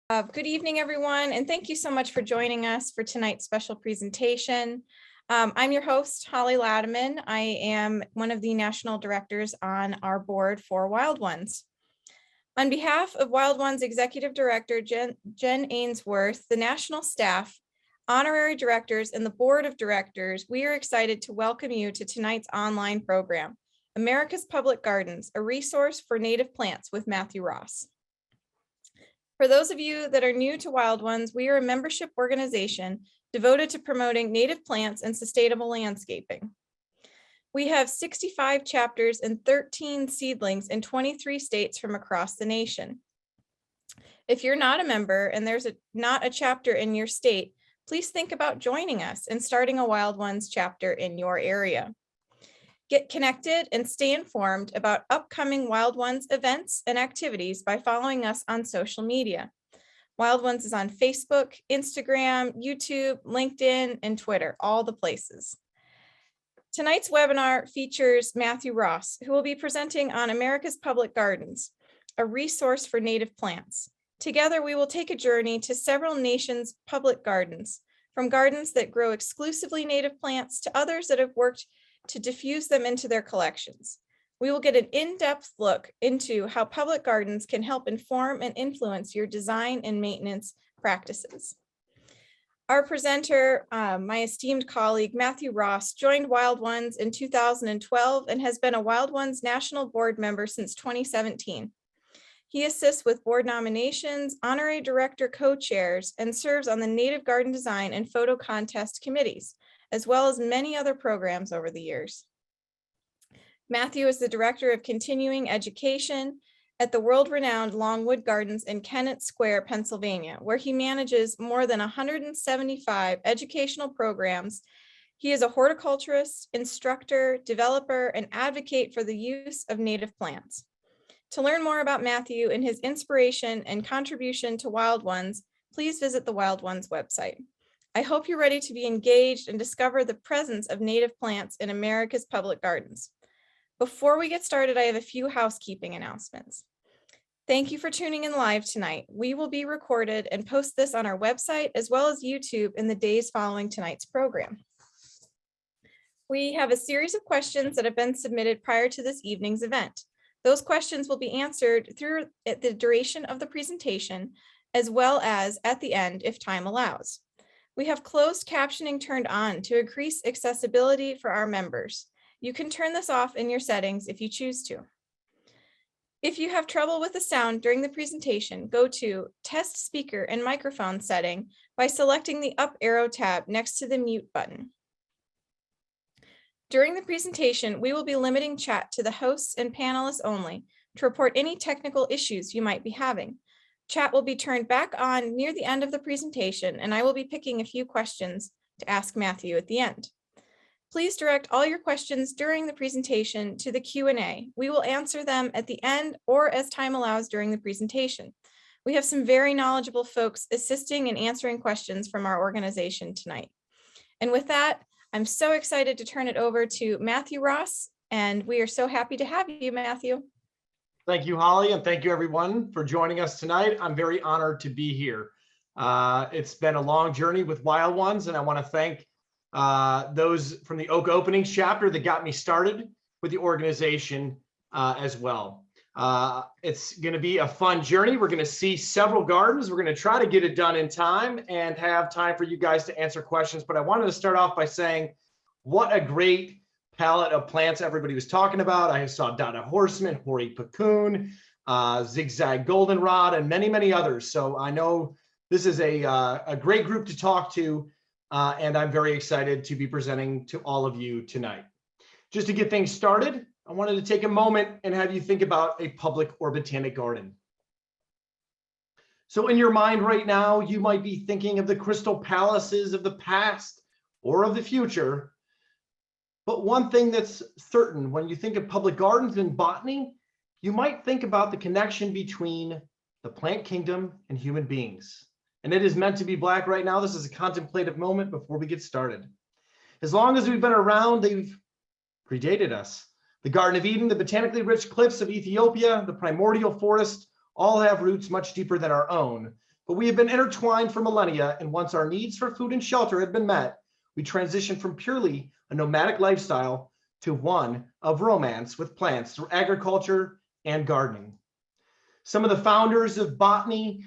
Good evening, everyone, and thank you so much for joining us for tonight's special presentation. I'm your host, Holly Lademan. I am one of the national directors on our board for Wild Ones. On behalf of Wild Ones Executive Director Jen Ainsworth, the national staff, honorary directors, and the board of directors, we are excited to welcome you to tonight's online program, America's Public Gardens, a resource for native plants with Matthew Ross. For those of you that are new to Wild Ones, we are a membership organization devoted to promoting native plants and sustainable landscaping. We have 65 chapters and 13 seedlings in 23 states from across the nation. If you're not a member and there's not a chapter in your state, please think about joining us and starting a Wild Ones chapter in your area. Get connected and stay informed about upcoming Wild Ones events and activities by following us on social media. Wild Ones is on Facebook, Instagram, YouTube, LinkedIn, and Twitter, all the places. Tonight's webinar features Matthew Ross, who will be presenting on America's Public Gardens, a resource for native plants. Together, we will take a journey to several nations' public gardens, from gardens that grow exclusively native plants to others that have worked to diffuse them into their collections. We will get an in-depth look into how public gardens can help inform and influence your design and maintenance practices. Our presenter, my esteemed colleague, Matthew Ross, joined Wild Ones in 2012 and has been a Wild Ones National Board member since 2017. He assists with board nominations, honorary director co-chairs, and serves on the Native Garden Design and Photo Contest committees, as well as many other programs over the years. Matthew is the Director of Continuing Education at the world-renowned Longwood Gardens in Kennett Square, Pennsylvania, where he manages more than 175 educational programs. He is a horticulturist, instructor, developer, and advocate for the use of native plants. To learn more about Matthew and his inspiration and contribution to Wild Ones, please visit the Wild Ones website. I hope you're ready to be engaged and discover the presence of native plants in America's public gardens. Before we get started, I have a few housekeeping announcements. Thank you for tuning in live tonight. We will be recorded and post this on our website as well as YouTube in the days following tonight's program. We have a series of questions that have been submitted prior to this evening's event. Those questions will be answered through the duration of the presentation, as well as at the end if time allows. We have closed captioning turned on to increase accessibility for our members. You can turn this off in your settings if you choose to. If you have trouble with the sound during the presentation, go to Test Speaker and Microphone setting by selecting the up arrow tab next to the mute button. During the presentation, we will be limiting chat to the hosts and panelists only to report any technical issues you might be having. Chat will be turned back on near the end of the presentation, and I will be picking a few questions to ask Matthew at the end. Please direct all your questions during the presentation to the Q&A. We will answer them at the end or as time allows during the presentation. We have some very knowledgeable folks assisting and answering questions from our organization tonight. And with that, I'm so excited to turn it over to Matthew Ross, and we are so happy to have you, Matthew. Thank you, Holly, and thank you everyone for joining us tonight. I'm very honored to be here. It's been a long journey with Wild Ones, and I want to thank those from the Oak Openings chapter that got me started with the organization as well. It's going to be a fun journey. We're going to see several gardens. We're going to try to get it done in time and have time for you guys to answer questions. But I wanted to start off by saying what a great palette of plants everybody was talking about. I saw Dada Horseman, Hoary Puccoon, Zigzag Goldenrod, and many, many others. So I know this is a great group to talk to, and I'm very excited to be presenting to all of you tonight. Just to get things started, I wanted to take a moment and have you think about a public or botanic garden. So in your mind right now, you might be thinking of the crystal palaces of the past or of the future. But one thing that's certain, when you think of public gardens in botany, you might think about the connection between the plant kingdom and human beings. And it is meant to be black right now. This is a contemplative moment before we get started. As long as we've been around, they've predated us. The Garden of Eden, the botanically rich cliffs of Ethiopia, the primordial forest, all have roots much deeper than our own. But we have been intertwined for millennia, and once our needs for food and shelter had been met, we transitioned from purely a nomadic lifestyle to one of romance with plants through agriculture and gardening. Some of the founders of botany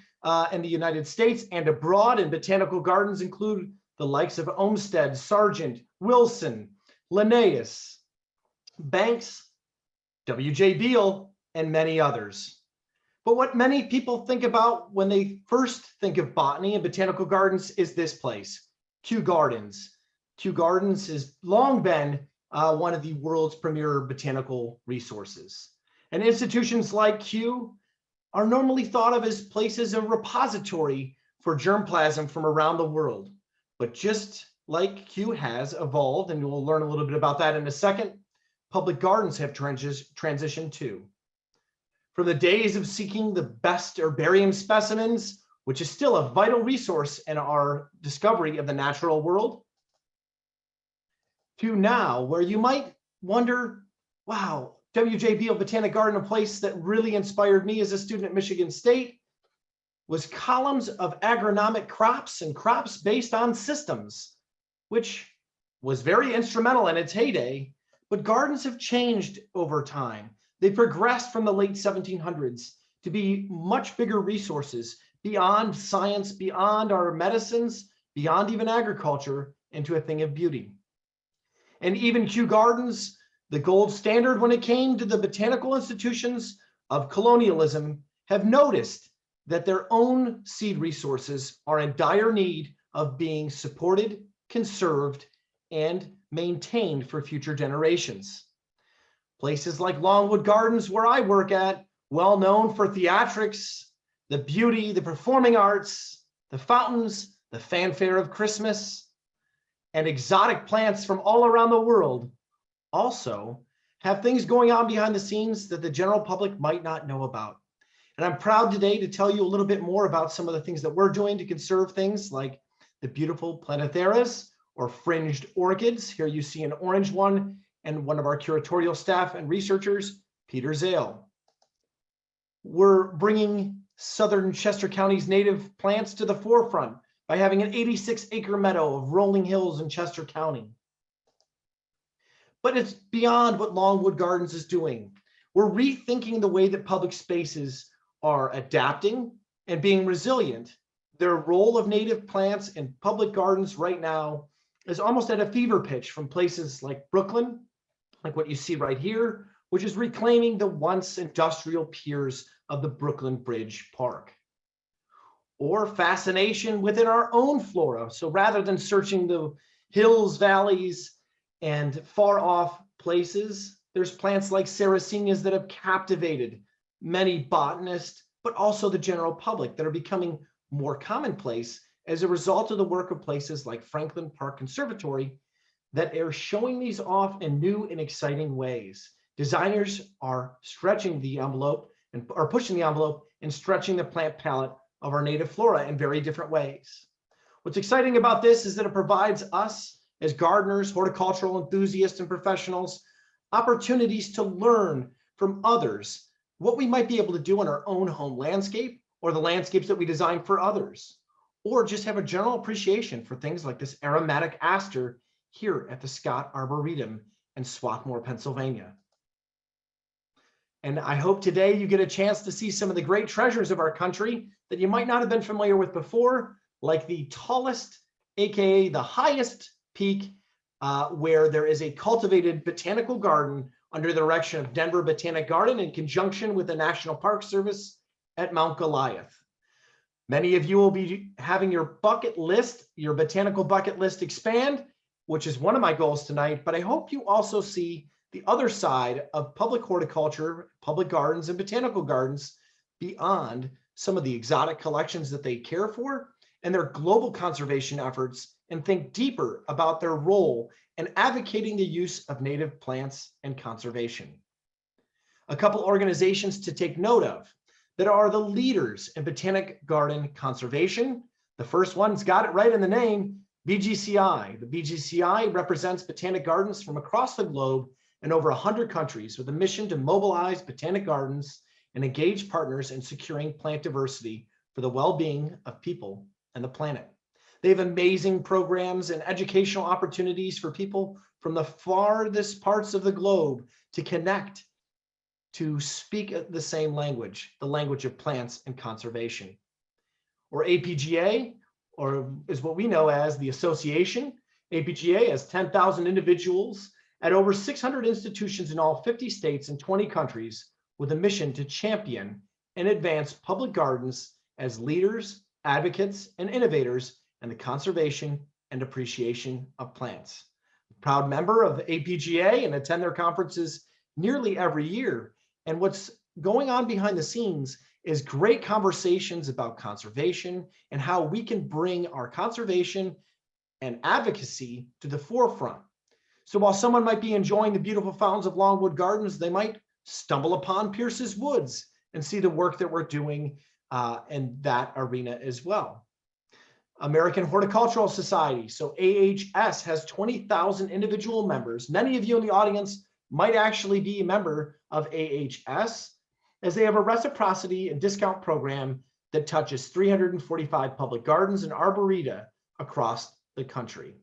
in the United States and abroad in botanical gardens include the likes of Olmsted, Sargent, Wilson, Linnaeus, Banks, W.J. Beale, and many others. But what many people think about when they first think of botany and botanical gardens is this place, Kew Gardens. Kew Gardens has long been one of the world's premier botanical resources. And institutions like Kew are normally thought of as places of repository for germplasm from around the world. But just like Kew has evolved, and we'll learn a little bit about that in a second, public gardens have transitioned too. From the days of seeking the best herbarium specimens, which is still a vital resource in our discovery of the natural world, to now where you might wonder, wow, W.J. Beale Botanic Garden, a place that really inspired me as a student at Michigan State, was columns of agronomic crops and crops based on systems, which was very instrumental in its heyday, but gardens have changed over time. They progressed from the late 1700s to be much bigger resources beyond science, beyond our medicines, beyond even agriculture, into a thing of beauty. And even Kew Gardens, the gold standard when it came to the botanical institutions of colonialism, have noticed that their own seed resources are in dire need of being supported, conserved, and maintained for future generations. Places like Longwood Gardens, where I work at, well known for theatrics, the beauty, the performing arts, the fountains, the fanfare of Christmas, and exotic plants from all around the world, also have things going on behind the scenes that the general public might not know about. And I'm proud today to tell you a little bit more about some of the things that we're doing to conserve things like the beautiful Plantatheras or fringed orchids. Here you see an orange one, and one of our curatorial staff and researchers, Peter Zale. We're bringing southern Chester County's native plants to the forefront by having an 86-acre meadow of rolling hills in Chester County. But it's beyond what Longwood Gardens is doing. We're rethinking the way that public spaces are adapting and being resilient. Their role of native plants in public gardens right now is almost at a fever pitch from places like Brooklyn, like what you see right here, which is reclaiming the once industrial piers of the Brooklyn Bridge Park. Or fascination within our own flora. So rather than searching the hills, valleys, and far off places, there's plants like Sarracenias that have captivated many botanists, but also the general public, that are becoming more commonplace as a result of the work of places like Franklin Park Conservatory that are showing these off in new and exciting ways. Designers are stretching the envelope and are pushing the envelope and stretching the plant palette of our native flora in very different ways. What's exciting about this is that it provides us as gardeners, horticultural enthusiasts, and professionals opportunities to learn from others what we might be able to do in our own home landscape or the landscapes that we design for others, or just have a general appreciation for things like this aromatic aster here at the Scott Arboretum in Swarthmore, Pennsylvania. And I hope today you get a chance to see some of the great treasures of our country that you might not have been familiar with before, like the tallest, AKA the highest peak, where there is a cultivated botanical garden under the direction of Denver Botanic Garden in conjunction with the National Park Service at Mount Goliath. Many of you will be having your bucket list, your botanical bucket list expand, which is one of my goals tonight, but I hope you also see the other side of public horticulture, public gardens, and botanical gardens beyond some of the exotic collections that they care for and their global conservation efforts, and think deeper about their role in advocating the use of native plants and conservation. A couple organizations to take note of that are the leaders in botanic garden conservation. The first one's got it right in the name, BGCI. The BGCI represents botanic gardens from across the globe in over 100 countries with a mission to mobilize botanic gardens and engage partners in securing plant diversity for the well-being of people and the planet. They have amazing programs and educational opportunities for people from the farthest parts of the globe to connect, to speak the same language, the language of plants and conservation. Or APGA, or is what we know as the association. APGA has 10,000 individuals at over 600 institutions in all 50 states and 20 countries with a mission to champion and advance public gardens as leaders, advocates, and innovators in the conservation and appreciation of plants. Proud member of APGA and attend their conferences nearly every year. And what's going on behind the scenes is great conversations about conservation and how we can bring our conservation and advocacy to the forefront. So while someone might be enjoying the beautiful fountains of Longwood Gardens, they might stumble upon Pierce's Woods and see the work that we're doing in that arena as well. American Horticultural Society, so AHS, has 20,000 individual members. Many of you in the audience might actually be a member of AHS, as they have a reciprocity and discount program that touches 345 public gardens and arboreta across the country.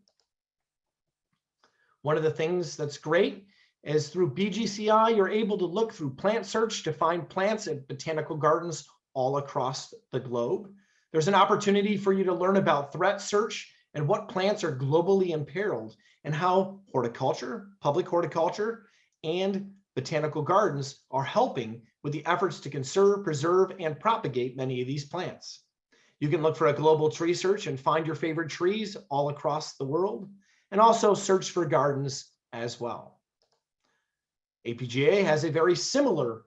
One of the things that's great is through BGCI, you're able to look through plant search to find plants at botanical gardens all across the globe. There's an opportunity for you to learn about threat search and what plants are globally imperiled, and how horticulture, public horticulture, and botanical gardens are helping with the efforts to conserve, preserve, and propagate many of these plants. You can look for a global tree search and find your favorite trees all across the world, and also search for gardens as well. APGA has a very similar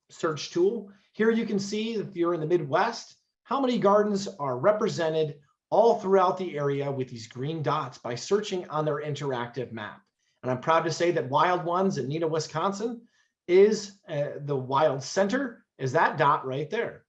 search tool. Here you can see, if you're in the Midwest, how many gardens are represented all throughout the area with these green dots by searching on their interactive map. And I'm proud to say that Wild Ones in Neenah, Wisconsin is the Wild Center, is that dot right there.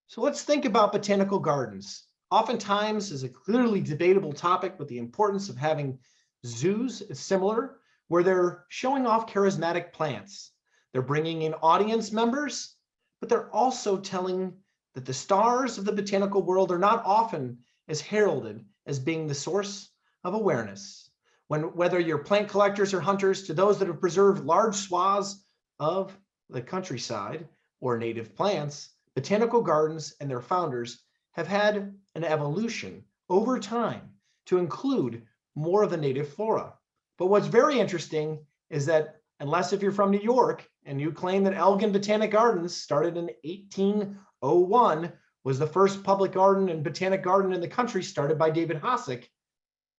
So let's think about botanical gardens. Oftentimes is a clearly debatable topic, but the importance of having zoos is similar, where they're showing off charismatic plants. They're bringing in audience members, but they're also telling that the stars of the botanical world are not often as heralded as being the source of awareness. Whether you're plant collectors or hunters, to those that have preserved large swaths of the countryside or native plants, botanical gardens and their founders have had an evolution over time to include more of the native flora. But what's very interesting is that, unless if you're from New York and you claim that Elgin Botanic Gardens started in 1801, was the first public garden and botanic garden in the country started by David Hossick,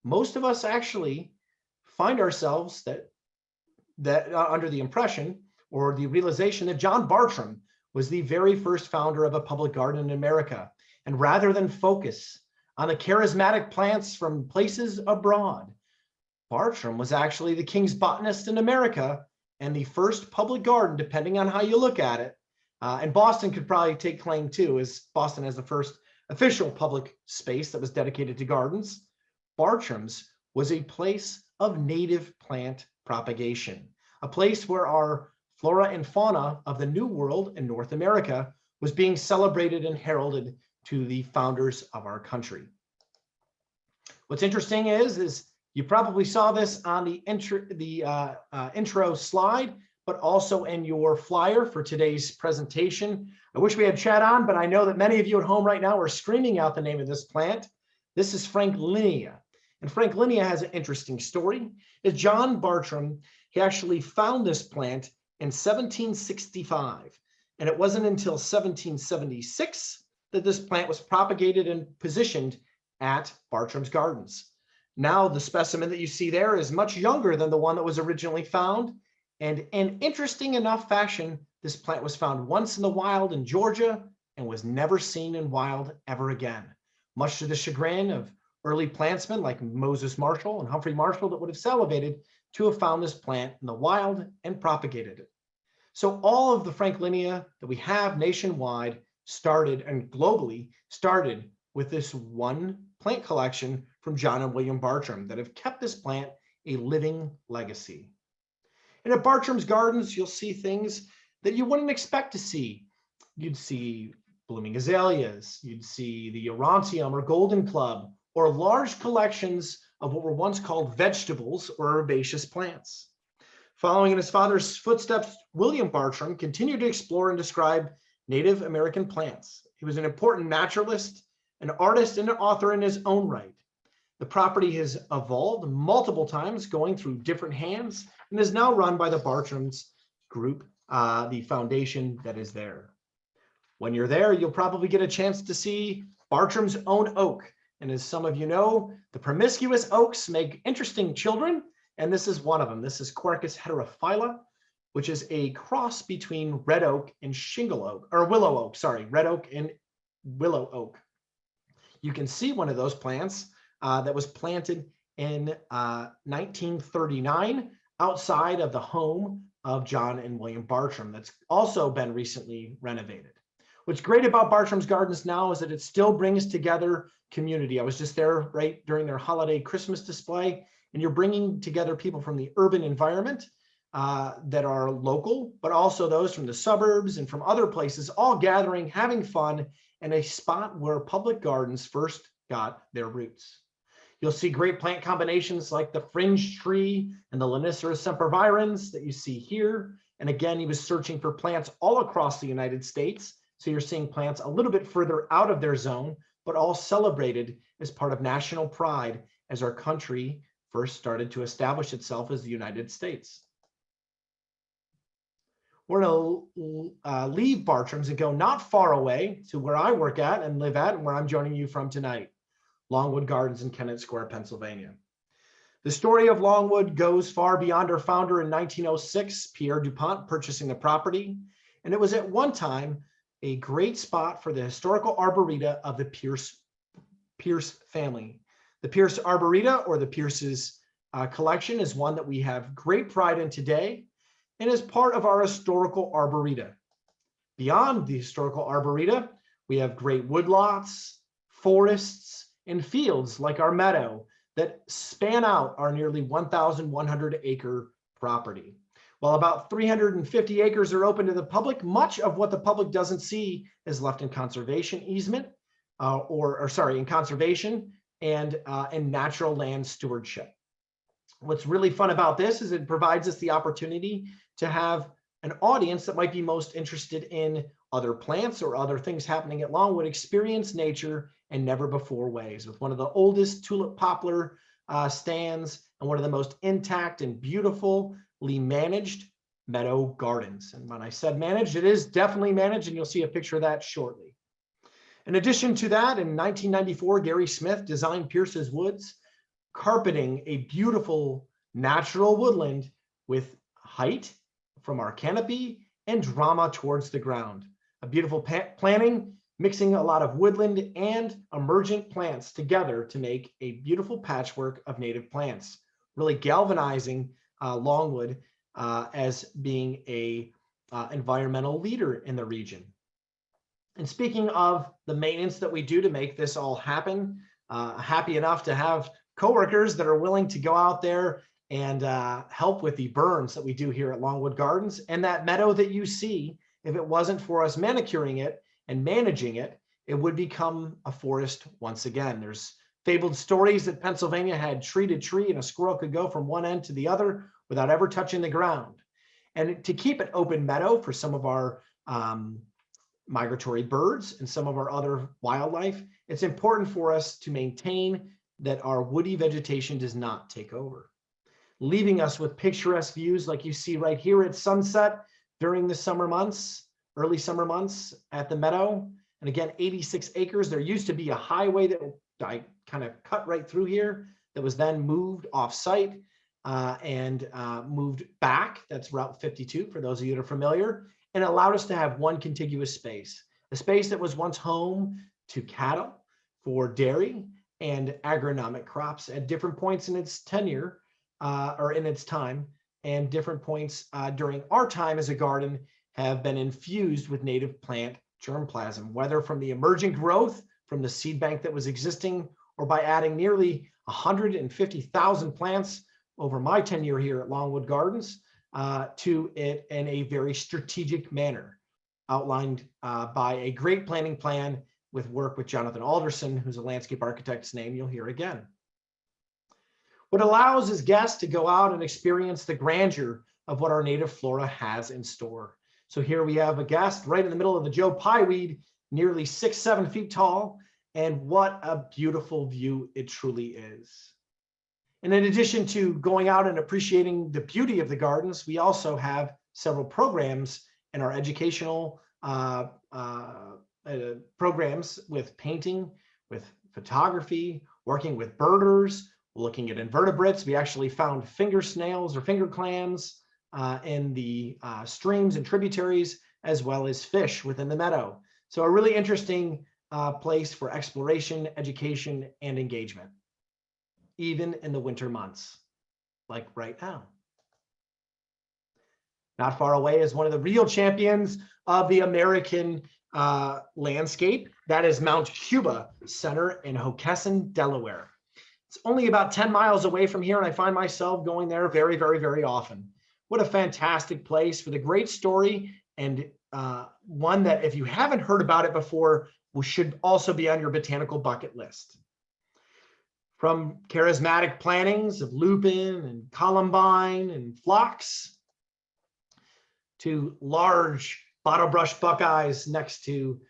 most of us actually find ourselves that under the impression or the realization that John Bartram was the very first founder of a public garden in America. And rather than focus on the charismatic plants from places abroad, Bartram was actually the king's botanist in America and the first public garden, depending on how you look at it. And Boston could probably take claim too, as Boston has the first official public space that was dedicated to gardens. Bartram's was a place of native plant propagation, a place where our flora and fauna of the New World in North America was being celebrated and heralded to the founders of our country. What's interesting is you probably saw this on the intro slide, but also in your flyer for today's presentation. I wish we had chat on, but I know that many of you at home right now are screaming out the name of this plant. This is Frank Linea. And Frank Linea has an interesting story. As John Bartram, he actually found this plant in 1765. And it wasn't until 1776 that this plant was propagated and positioned at Bartram's Gardens. Now the specimen that you see there is much younger than the one that was originally found. And in interesting enough fashion, this plant was found once in the wild in Georgia and was never seen in wild ever again, much to the chagrin of early plantsmen like Moses Marshall and Humphrey Marshall that would have salivated to have found this plant in the wild and propagated it. So all of the Frank Linea that we have nationwide started, and globally started, with this one plant collection from John and William Bartram that have kept this plant a living legacy. And at Bartram's Gardens, you'll see things that you wouldn't expect to see. You'd see blooming azaleas, you'd see the orontium or golden club, or large collections of what were once called vegetables or herbaceous plants. Following in his father's footsteps, William Bartram continued to explore and describe Native American plants. He was an important naturalist, an artist, and an author in his own right. The property has evolved multiple times, going through different hands, and is now run by the Bartram's group, the foundation that is there. When you're there, you'll probably get a chance to see Bartram's own oak. And as some of you know, the promiscuous oaks make interesting children, and this is one of them. This is Quercus heterophylla, which is a cross between red oak and shingle oak, or willow oak, sorry, red oak and willow oak. You can see one of those plants that was planted in 1939 outside of the home of John and William Bartram. That's also been recently renovated. What's great about Bartram's Gardens now is that it still brings together community. I was just there right during their holiday Christmas display, and you're bringing together people from the urban environment that are local, but also those from the suburbs and from other places, all gathering, having fun, in a spot where public gardens first got their roots. You'll see great plant combinations like the fringe tree and the Linea sempervirens that you see here. And again, he was searching for plants all across the United States. So you're seeing plants a little bit further out of their zone, but all celebrated as part of national pride as our country first started to establish itself as the United States. We're going to leave Bartram's and go not far away to where I work at and live at, and where I'm joining you from tonight, Longwood Gardens in Kennett Square, Pennsylvania. The story of Longwood goes far beyond our founder in 1906, Pierre DuPont, purchasing the property. And it was at one time a great spot for the historical arboreta of the Pierce family. The Pierce Arboreta, or the Pierce's collection, is one that we have great pride in today, and is part of our historical arboreta. Beyond the historical arboreta, we have great woodlots, forests, and fields like our meadow that span out our nearly 1,100 acre property. While about 350 acres are open to the public, much of what the public doesn't see is left in conservation easement, in conservation and natural land stewardship. What's really fun about this is it provides us the opportunity to have an audience that might be most interested in other plants or other things happening at Longwood experience nature in never before ways, with one of the oldest tulip poplar stands and one of the most intact and beautifully managed meadow gardens. And when I said managed, it is definitely managed, and you'll see a picture of that shortly. In addition to that, in 1994, Gary Smith designed Pierce's Woods, carpeting a beautiful natural woodland with height from our canopy and drama towards the ground. A beautiful planting, mixing a lot of woodland and emergent plants together to make a beautiful patchwork of native plants, really galvanizing Longwood as being a environmental leader in the region. And speaking of the maintenance that we do to make this all happen, happy enough to have coworkers that are willing to go out there and help with the burns that we do here at Longwood Gardens. And that meadow that you see, if it wasn't for us manicuring it and managing it, it would become a forest once again. There's fabled stories that Pennsylvania had tree to tree and a squirrel could go from one end to the other without ever touching the ground. And to keep an open meadow for some of our migratory birds and some of our other wildlife, it's important for us to maintain that our woody vegetation does not take over, leaving us with picturesque views like you see right here at sunset during the summer months, early summer months at the meadow. And again, 86 acres. There used to be a highway that I kind of cut right through here that was then moved off site and moved back. That's Route 52 for those of you that are familiar, and allowed us to have one contiguous space, a space that was once home to cattle for dairy and agronomic crops at different points in its tenure or in its time, and different points during our time as a garden have been infused with native plant germplasm, whether from the emergent growth from the seed bank that was existing, or by adding nearly 150,000 plants over my tenure here at Longwood Gardens to it in a very strategic manner, outlined by a great planning plan with work with Jonathan Alderson, who's a landscape architect's name you'll hear again. What allows is guests to go out and experience the grandeur of what our native flora has in store. So here we have a guest right in the middle of the Joe Pyeweed, nearly 6-7 feet tall, and what a beautiful view it truly is. And in addition to going out and appreciating the beauty of the gardens, we also have several programs in our educational programs with painting, with photography, working with birders, looking at invertebrates. We actually found finger snails or finger clams in the streams and tributaries, as well as fish within the meadow. So a really interesting place for exploration, education, and engagement, even in the winter months, like right now. Not far away is one of the real champions of the American landscape. That is Mount Cuba Center in Hockessin, Delaware. It's only about 10 miles away from here, and I find myself going there very, very, very often. What a fantastic place with a great story, and one that if you haven't heard about it before, should also be on your botanical bucket list. From charismatic plantings of lupin and columbine and phlox to large bottlebrush buckeyes next to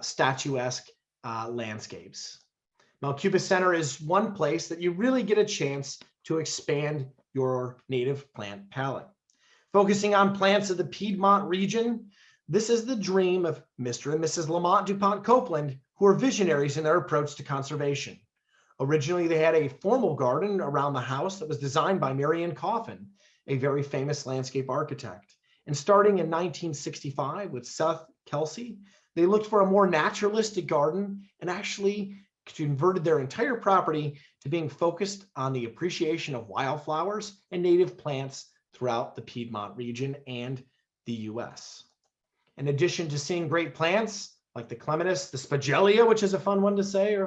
statuesque landscapes. Mount Cuba Center is one place that you really get a chance to expand your native plant palette. Focusing on plants of the Piedmont region, this is the dream of Mr. and Mrs. Lamont DuPont Copeland, who are visionaries in their approach to conservation. Originally, they had a formal garden around the house that was designed by Marion Coffin, a very famous landscape architect. And starting in 1965 with Seth Kelsey, they looked for a more naturalistic garden and actually converted their entire property to being focused on the appreciation of wildflowers and native plants throughout the Piedmont region and the US. In addition to seeing great plants like the clematis, the spagelia, which is a fun one to say,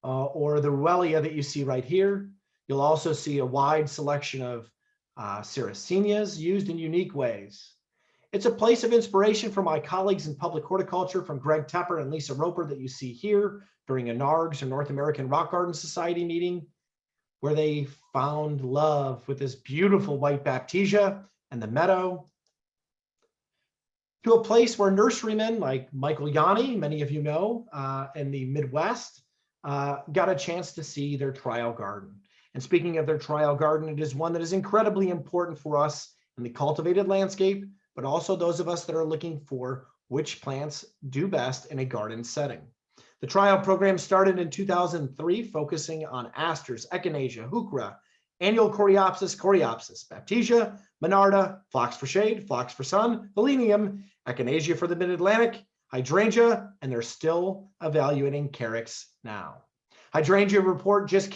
or the ruellia that you see right here, you'll also see a wide selection of serracenias used in unique ways. It's a place of inspiration for my colleagues in public horticulture, from Greg Tepper and Lisa Roper, that you see here during a NARGS, or North American Rock Garden Society meeting, where they found love with this beautiful white baptisia and the meadow, to a place where nurserymen like Michael Yanni, many of you know, in the Midwest, got a chance to see their trial garden. And speaking of their trial garden, it is one that is incredibly important for us in the cultivated landscape, but also those of us that are looking for which plants do best in a garden setting. The trial program started in 2003, focusing on asters, echinacea, heuchera, annual coreopsis, baptisia, monarda, phlox for shade, phlox for sun, valenium, echinacea for the mid-Atlantic, hydrangea, and they're still evaluating carex now. The hydrangea report just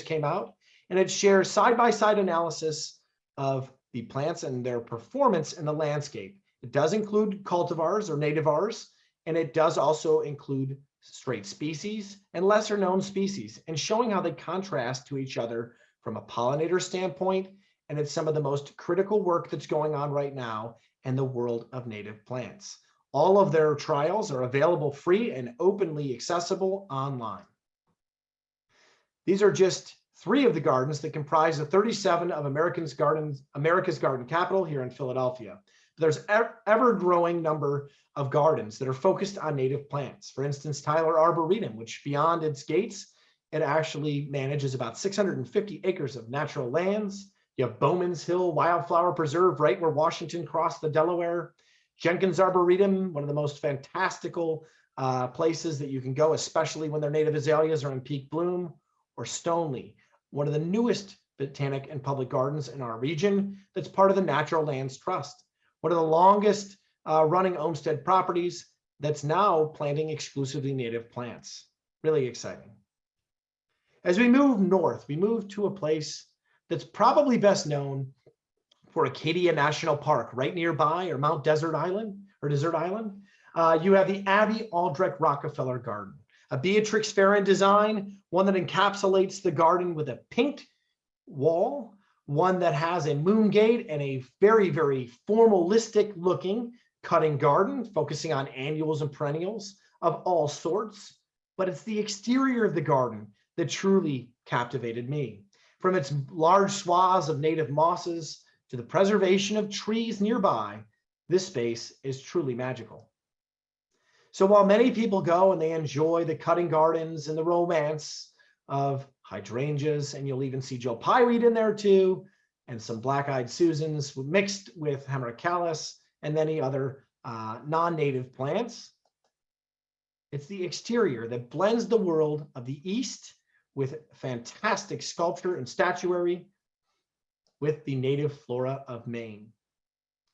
came out, and it shares side-by-side analysis of the plants and their performance in the landscape. It does include cultivars or nativars, and it does also include straight species and lesser known species, and showing how they contrast to each other from a pollinator standpoint. And it's some of the most critical work that's going on right now in the world of native plants. All of their trials are available free and openly accessible online. These are just 3 of the gardens that comprise the 37 of America's garden capital here in Philadelphia. There's ever-growing number of gardens that are focused on native plants. For instance, Tyler Arboretum, which beyond its gates, it actually manages about 650 acres of natural lands. You have Bowman's Hill Wildflower Preserve right where Washington crossed the Delaware. Jenkins Arboretum, one of the most fantastical places that you can go, especially when their native azaleas are in peak bloom. Or Stoneleigh, one of the newest botanic and public gardens in our region that's part of the Natural Lands Trust. One of the longest running homestead properties that's now planting exclusively native plants. Really exciting. As we move north, we move to a place that's probably best known for Acadia National Park, right nearby, or Mount Desert Island, you have the Abbey Aldrich Rockefeller Garden, a Beatrix Farron design, one that encapsulates the garden with a pinked wall one that has a moon gate and a very, very formalistic looking cutting garden, focusing on annuals and perennials of all sorts. But it's the exterior of the garden that truly captivated me. From its large swaths of native mosses to the preservation of trees nearby, this space is truly magical. So while many people go and they enjoy the cutting gardens and the romance of hydrangeas, and you'll even see Joe Pyeweed in there too, and some black-eyed Susans mixed with hemerocallis and many other non-native plants, it's the exterior that blends the world of the East with fantastic sculpture and statuary with the native flora of Maine.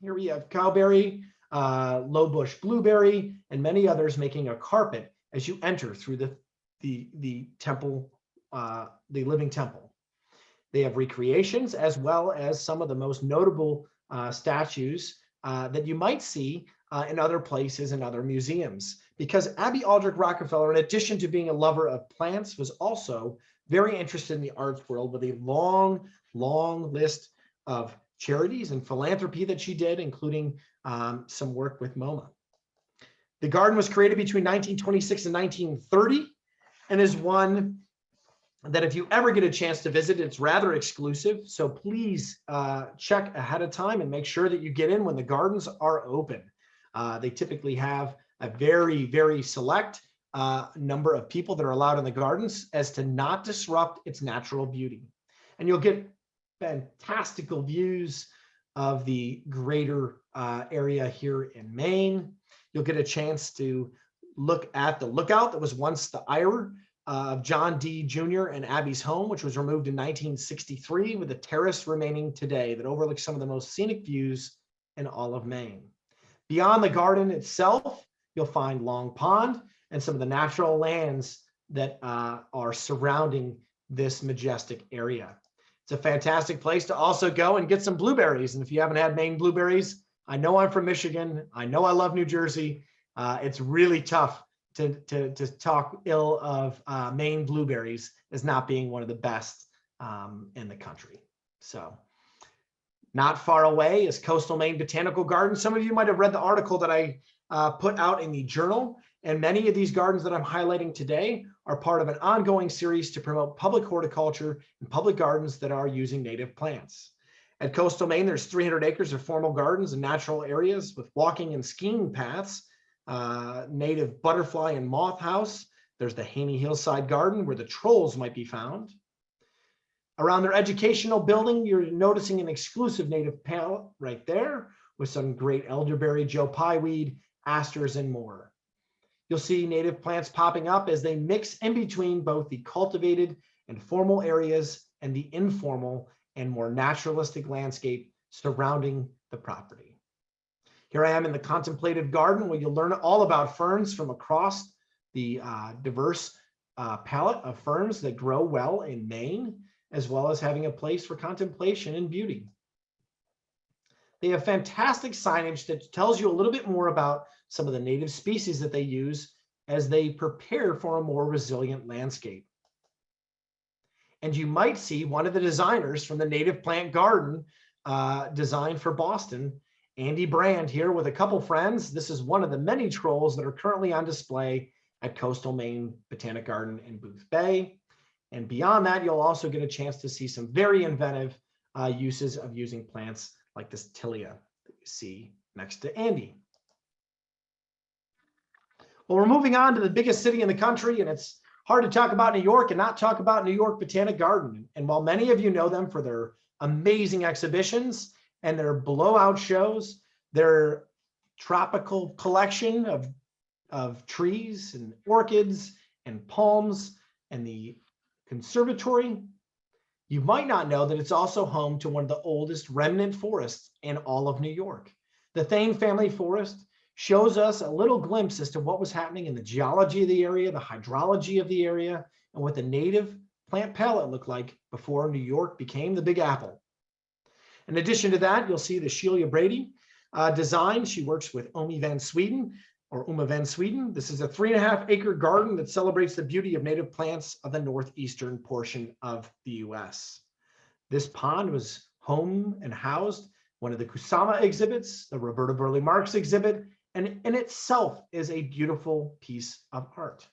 Here we have cowberry, low bush blueberry, and many others making a carpet as you enter through the temple, the living temple. They have recreations as well as some of the most notable statues that you might see in other places and other museums. Because Abbey Aldrich Rockefeller, in addition to being a lover of plants, was also very interested in the arts world with a long, long list of charities and philanthropy that she did, including some work with MoMA. The garden was created between 1926 and 1930 and is one that if you ever get a chance to visit, it's rather exclusive. So please check ahead of time and make sure that you get in when the gardens are open. They typically have a very, very select number of people that are allowed in the gardens as to not disrupt its natural beauty. And you'll get fantastical views of the greater area here in Maine. You'll get a chance to look at the lookout that was once the Eyre of John D. Jr. and Abbey's home, which was removed in 1963, with a terrace remaining today that overlooks some of the most scenic views in all of Maine. Beyond the garden itself, you'll find Long Pond and some of the natural lands that are surrounding this majestic area. It's a fantastic place to also go and get some blueberries. And if you haven't had Maine blueberries, I know I'm from Michigan. I know I love New Jersey. It's really tough to talk ill of Maine blueberries as not being one of the best in the country. So not far away is Coastal Maine Botanical Garden. Some of you might have read the article that I put out in the journal, and many of these gardens that I'm highlighting today are part of an ongoing series to promote public horticulture and public gardens that are using native plants. At Coastal Maine, there's 300 acres of formal gardens and natural areas with walking and skiing paths, native butterfly and moth house. There's the Haney Hillside Garden where the trolls might be found. Around their educational building, you're noticing an exclusive native palette right there with some great elderberry, Joe Pyeweed, asters, and more. You'll see native plants popping up as they mix in between both the cultivated and formal areas and the informal and more naturalistic landscape surrounding the property. Here I am in the contemplative garden where you'll learn all about ferns from across the diverse palette of ferns that grow well in Maine, as well as having a place for contemplation and beauty. They have fantastic signage that tells you a little bit more about some of the native species that they use as they prepare for a more resilient landscape. And you might see one of the designers from the Native Plant Garden design for Boston, Andy Brand, here with a couple friends. This is one of the many trolls that are currently on display at Coastal Maine Botanic Garden in Booth Bay. And beyond that, you'll also get a chance to see some very inventive uses of using plants like this tilia that you see next to Andy. Well, we're moving on to the biggest city in the country, and it's hard to talk about New York and not talk about New York Botanic Garden. And while many of you know them for their amazing exhibitions and their blowout shows, their tropical collection of trees and orchids and palms and the conservatory, you might not know that it's also home to one of the oldest remnant forests in all of New York. The Thane family forest shows us a little glimpse as to what was happening in the geology of the area, the hydrology of the area, and what the native plant palette looked like before New York became the Big Apple. In addition to that, you'll see the Sheila Brady design. She works with Uma van Sweden. This is a 3.5-acre garden that celebrates the beauty of native plants of the northeastern portion of the US. This pond was home and housed one of the Kusama exhibits, the Roberta Burley Marx exhibit, and in itself is a beautiful piece of art.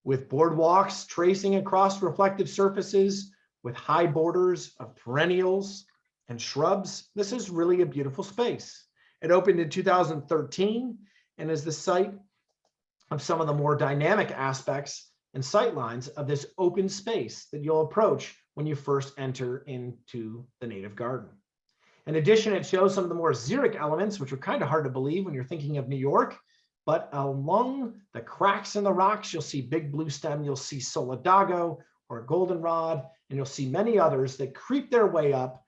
With boardwalks tracing across reflective surfaces, with high borders of perennials and shrubs, this is really a beautiful space. It opened in 2013 and is the site of some of the more dynamic aspects and sightlines of this open space that you'll approach when you first enter into the native garden. In addition, it shows some of the more xeric elements, which are kind of hard to believe when you're thinking of New York, but along the cracks in the rocks, you'll see big blue stem, you'll see solidago or goldenrod, and you'll see many others that creep their way up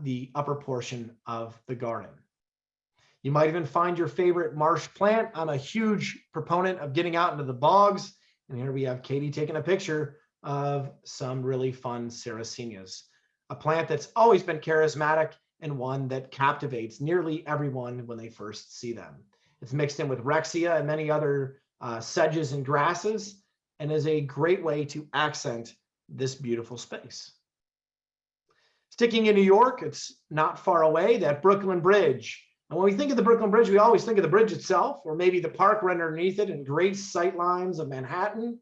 the upper portion of the garden. You might even find your favorite marsh plant. I'm a huge proponent of getting out into the bogs. And here we have Katie taking a picture of some really fun Sarracenias, a plant that's always been charismatic and one that captivates nearly everyone when they first see them. It's mixed in with Rexia and many other sedges and grasses, and is a great way to accent this beautiful space. Sticking in New York, it's not far away, that Brooklyn Bridge. And when we think of the Brooklyn Bridge, we always think of the bridge itself, or maybe the park right underneath it and great sight lines of Manhattan.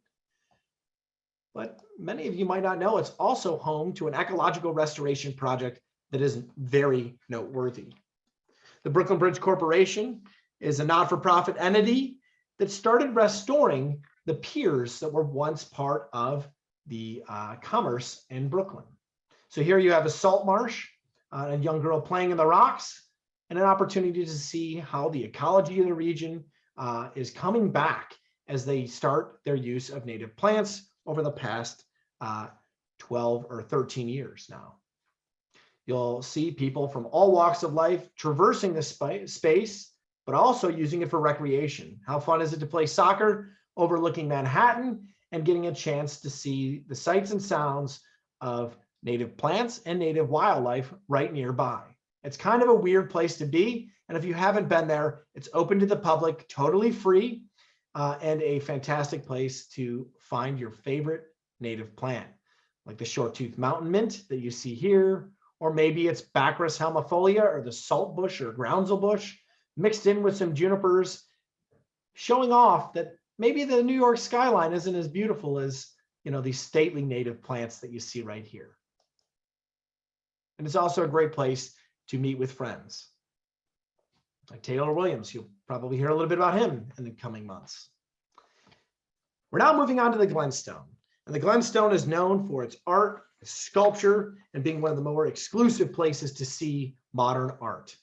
But many of you might not know it's also home to an ecological restoration project that is very noteworthy. The Brooklyn Bridge Corporation is a not-for-profit entity that started restoring the piers that were once part of the commerce in Brooklyn. So here you have a salt marsh, a young girl playing in the rocks, and an opportunity to see how the ecology of the region is coming back as they start their use of native plants over the past 12 or 13 years now. You'll see people from all walks of life traversing this space, but also using it for recreation. How fun is it to play soccer overlooking Manhattan and getting a chance to see the sights and sounds of native plants and native wildlife right nearby? It's kind of a weird place to be. And if you haven't been there, it's open to the public, totally free, and a fantastic place to find your favorite native plant, like the short-toothed mountain mint that you see here, or maybe it's Bacchus helmifolia or the salt bush or groundsel bush mixed in with some junipers, showing off that maybe the New York skyline isn't as beautiful as, these stately native plants that you see right here. And it's also a great place to meet with friends. Like Taylor Williams, you'll probably hear a little bit about him in the coming months. We're now moving on to the Glenstone. And the Glenstone is known for its art, its sculpture, and being one of the more exclusive places to see modern art.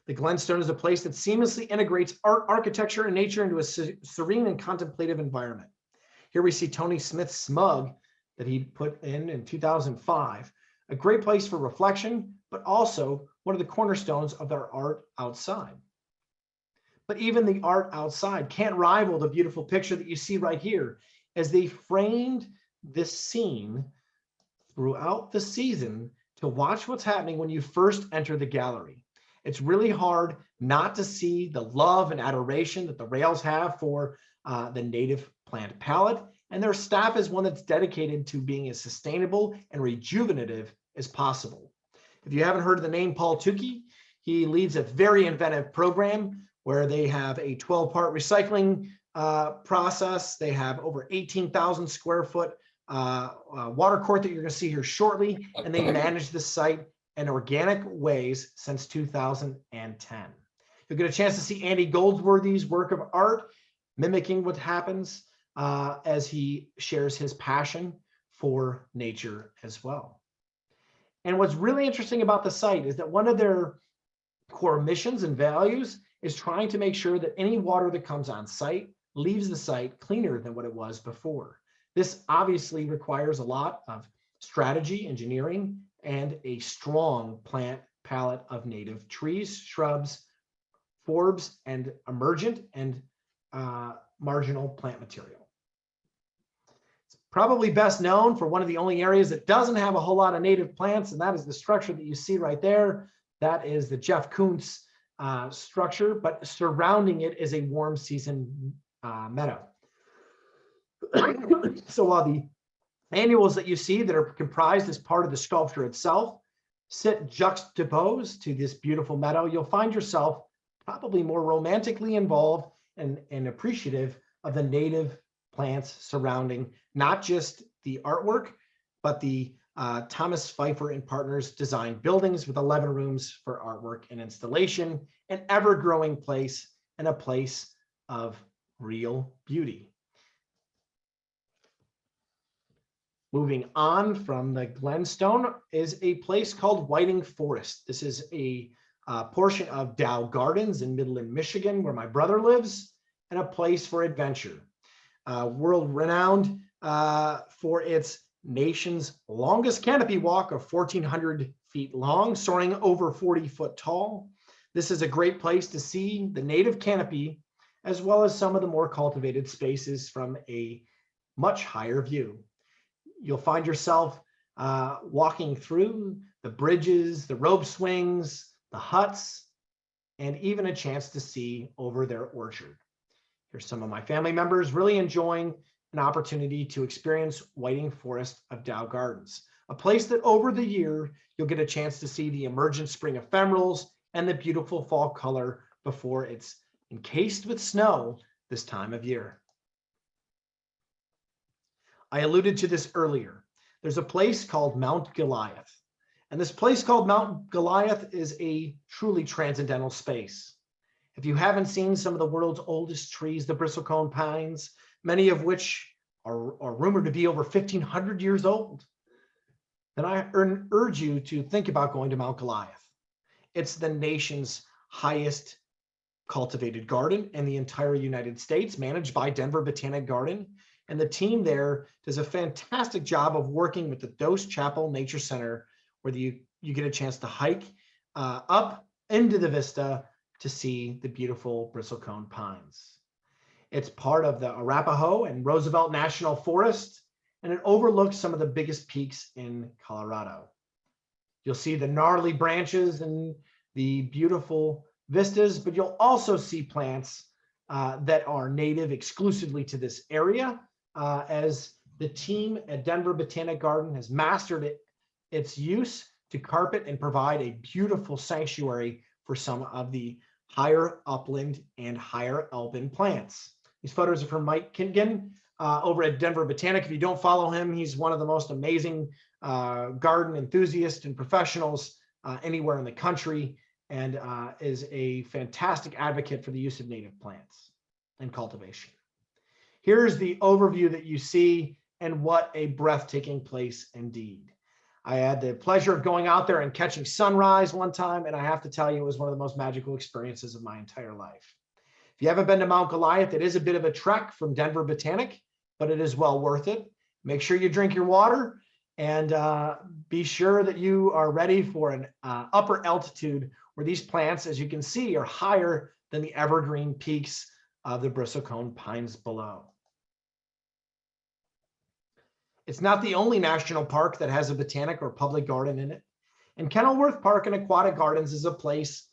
The Glenstone is a place that seamlessly integrates art, architecture, and nature into a serene and contemplative environment. Here we see Tony Smith's mug that he put in 2005, a great place for reflection, but also one of the cornerstones of their art outside. But even the art outside can't rival the beautiful picture that you see right here, as they framed this scene throughout the season to watch what's happening when you first enter the gallery. It's really hard not to see the love and adoration that the Rails have for the native plant palette, and their staff is one that's dedicated to being as sustainable and rejuvenative as possible. If you haven't heard of the name Paul Tukey, he leads a very inventive program where they have a 12-part recycling process. They have over 18,000 square foot water court that you're going to see here shortly, and they manage the site in organic ways since 2010. You'll get a chance to see Andy Goldsworthy's work of art, mimicking what happens as he shares his passion for nature as well. And what's really interesting about the site is that one of their core missions and values is trying to make sure that any water that comes on site leaves the site cleaner than what it was before. This obviously requires a lot of strategy, engineering, and a strong plant palette of native trees, shrubs, forbs, and emergent and marginal plant material. It's probably best known for one of the only areas that doesn't have a whole lot of native plants, and that is the structure that you see right there. That is the Jeff Kuntz structure, but surrounding it is a warm season meadow. So while the Annuals that you see that are comprised as part of the sculpture itself sit juxtaposed to this beautiful meadow. You'll find yourself probably more romantically involved and appreciative of the native plants surrounding not just the artwork, but the Thomas Pfeiffer and Partners designed buildings with 11 rooms for artwork and installation, an ever-growing place and a place of real beauty. Moving on from the Glenstone is a place called Whiting Forest. This is a portion of Dow Gardens in Midland, Michigan, where my brother lives, and a place for adventure. World-renowned for its nation's longest canopy walk of 1,400 feet long, soaring over 40 foot tall. This is a great place to see the native canopy, as well as some of the more cultivated spaces from a much higher view. You'll find yourself walking through the bridges, the rope swings, the huts, and even a chance to see over their orchard. Here's some of my family members really enjoying an opportunity to experience Whiting Forest of Dow Gardens, a place that over the year, you'll get a chance to see the emergent spring ephemerals and the beautiful fall color before it's encased with snow this time of year. I alluded to this earlier. There's a place called Mount Goliath. And this place called Mount Goliath is a truly transcendental space. If you haven't seen some of the world's oldest trees, the bristlecone pines, many of which are rumored to be over 1,500 years old, then I urge you to think about going to Mount Goliath. It's the nation's highest cultivated garden in the entire United States, managed by Denver Botanic Garden. And the team there does a fantastic job of working with the Dose Chapel Nature Center, where you get a chance to hike up into the vista to see the beautiful bristlecone pines. It's part of the Arapahoe and Roosevelt National Forest, and it overlooks some of the biggest peaks in Colorado. You'll see the gnarly branches and the beautiful vistas, but you'll also see plants that are native exclusively to this area, as the team at Denver Botanic Garden has mastered its use to carpet and provide a beautiful sanctuary for some of the higher upland and higher alpine plants. These photos are from Mike Kingan over at Denver Botanic. If you don't follow him, he's one of the most amazing garden enthusiasts and professionals anywhere in the country, and is a fantastic advocate for the use of native plants and cultivation. Here's the overview that you see, and what a breathtaking place indeed. I had the pleasure of going out there and catching sunrise one time, and I have to tell you, it was one of the most magical experiences of my entire life. If you haven't been to Mount Goliath, it is a bit of a trek from Denver Botanic, but it is well worth it. Make sure you drink your water, and be sure that you are ready for an upper altitude where these plants, as you can see, are higher than the evergreen peaks of the bristlecone pines below. It's not the only national park that has a botanic or public garden in it. And Kenilworth Park and Aquatic Gardens is a place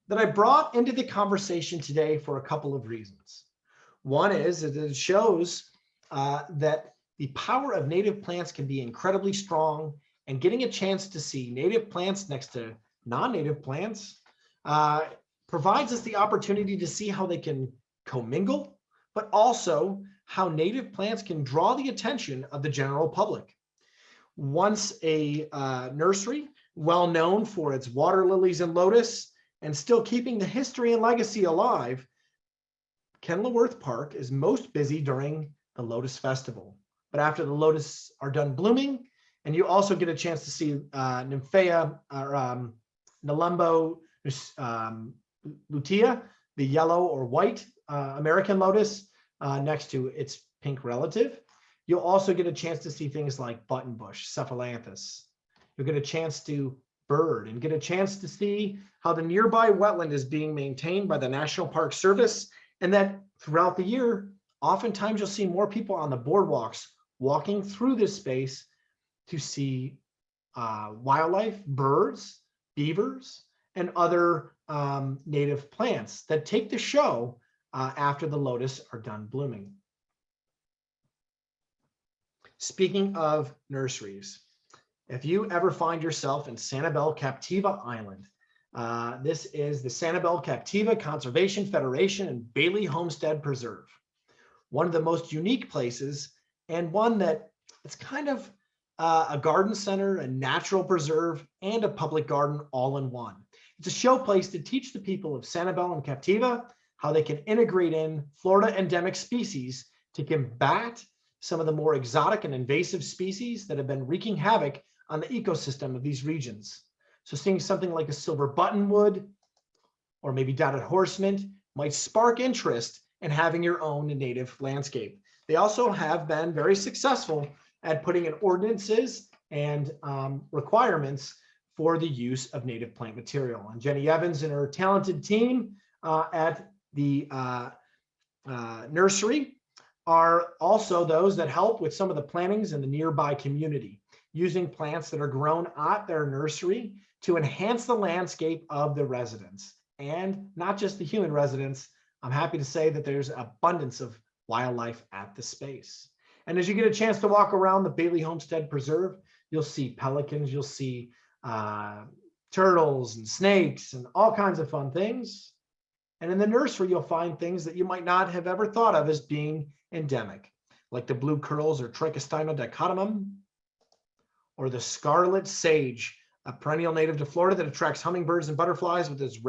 that I brought into the conversation today for a couple of reasons. One is that it shows that the power of native plants can be incredibly strong, and getting a chance to see native plants next to non-native plants provides us the opportunity to see how they can commingle, but also how native plants can draw the attention of the general public. Once a nursery, well known for its water lilies and lotus, and still keeping the history and legacy alive, Kenilworth Park is most busy during the Lotus Festival. But after the lotus are done blooming, and you also get a chance to see Nymphaea or Nelumbo lutea, the yellow or white American lotus, next to its pink relative. You'll also get a chance to see things like buttonbush, cephalanthus. You'll get a chance to bird and get a chance to see how the nearby wetland is being maintained by the National Park Service, and that throughout the year, oftentimes you'll see more people on the boardwalks walking through this space to see wildlife, birds, beavers, and other native plants that take the show after the lotus are done blooming. Speaking of nurseries, if you ever find yourself in Sanibel Captiva Island, this is the Sanibel Captiva Conservation Federation and Bailey Homestead Preserve. One of the most unique places, and one that it's kind of a garden center, a natural preserve, and a public garden all in one. It's a show place to teach the people of Sanibel and Captiva how they can integrate in Florida endemic species to combat some of the more exotic and invasive species that have been wreaking havoc on the ecosystem of these regions. So seeing something like a silver buttonwood or maybe dotted horsemint might spark interest in having your own native landscape. They also have been very successful at putting in ordinances and requirements for the use of native plant material. And Jenny Evans and her talented team at the nursery are also those that help with some of the plantings in the nearby community, using plants that are grown at their nursery to enhance the landscape of the residents, and not just the human residents. I'm happy to say that there's abundance of wildlife at the space. And as you get a chance to walk around the Bailey Homestead Preserve, you'll see pelicans, you'll see turtles and snakes and all kinds of fun things. And in the nursery, you'll find things that you might not have ever thought of as being endemic, like the blue curls or Trichostima dichotomum, or the Scarlet Sage, a perennial native to Florida that attracts hummingbirds and butterflies with its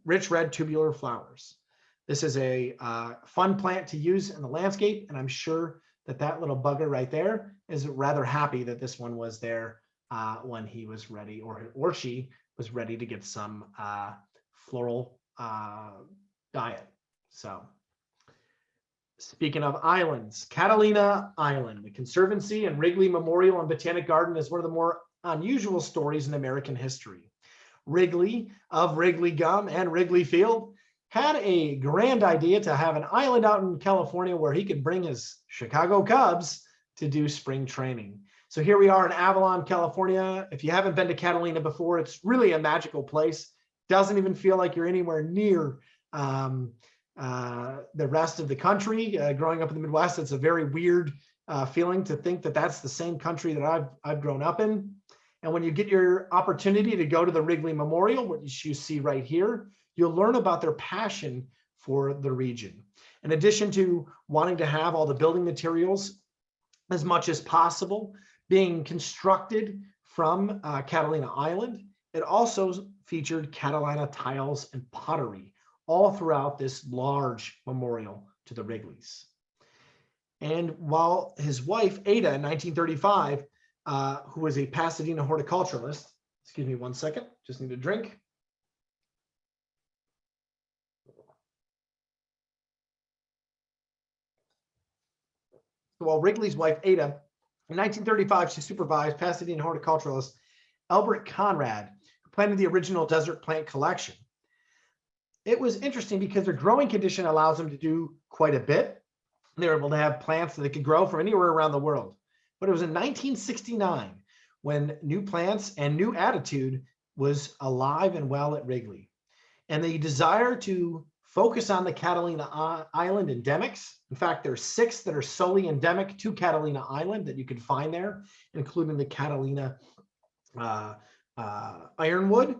rich red tubular flowers. This is a fun plant to use in the landscape, and I'm sure that that little bugger right there is rather happy that this one was there when he was ready, or she was ready to get some floral diet. So speaking of islands, Catalina Island, the Conservancy and Wrigley Memorial and Botanic Garden is one of the more unusual stories in American history. Wrigley of Wrigley Gum and Wrigley Field had a grand idea to have an island out in California where he could bring his Chicago Cubs to do spring training. So here we are in Avalon, California. If you haven't been to Catalina before, it's really a magical place. Doesn't even feel like you're anywhere near the rest of the country. Growing up in the Midwest, it's a very weird feeling to think that that's the same country that I've grown up in. And when you get your opportunity to go to the Wrigley Memorial, which you see right here, you'll learn about their passion for the region. In addition to wanting to have all the building materials as much as possible being constructed from Catalina Island, it also featured Catalina tiles and pottery all throughout this large memorial to the Wrigleys. And while his wife, Ada, in 1935, who was a Pasadena horticulturalist, excuse me one second, just need a drink. So while Wrigley's wife, Ada, in 1935, she supervised Pasadena horticulturalist Albert Conrad, who planted the original desert plant collection. It was interesting because their growing condition allows them to do quite a bit. They were able to have plants that they could grow from anywhere around the world. But it was in 1969 when new plants and new attitude was alive and well at Wrigley. And the desire to focus on the Catalina Island endemics. In fact, there's 6 that are solely endemic to Catalina Island that you can find there, including the Catalina ironwood.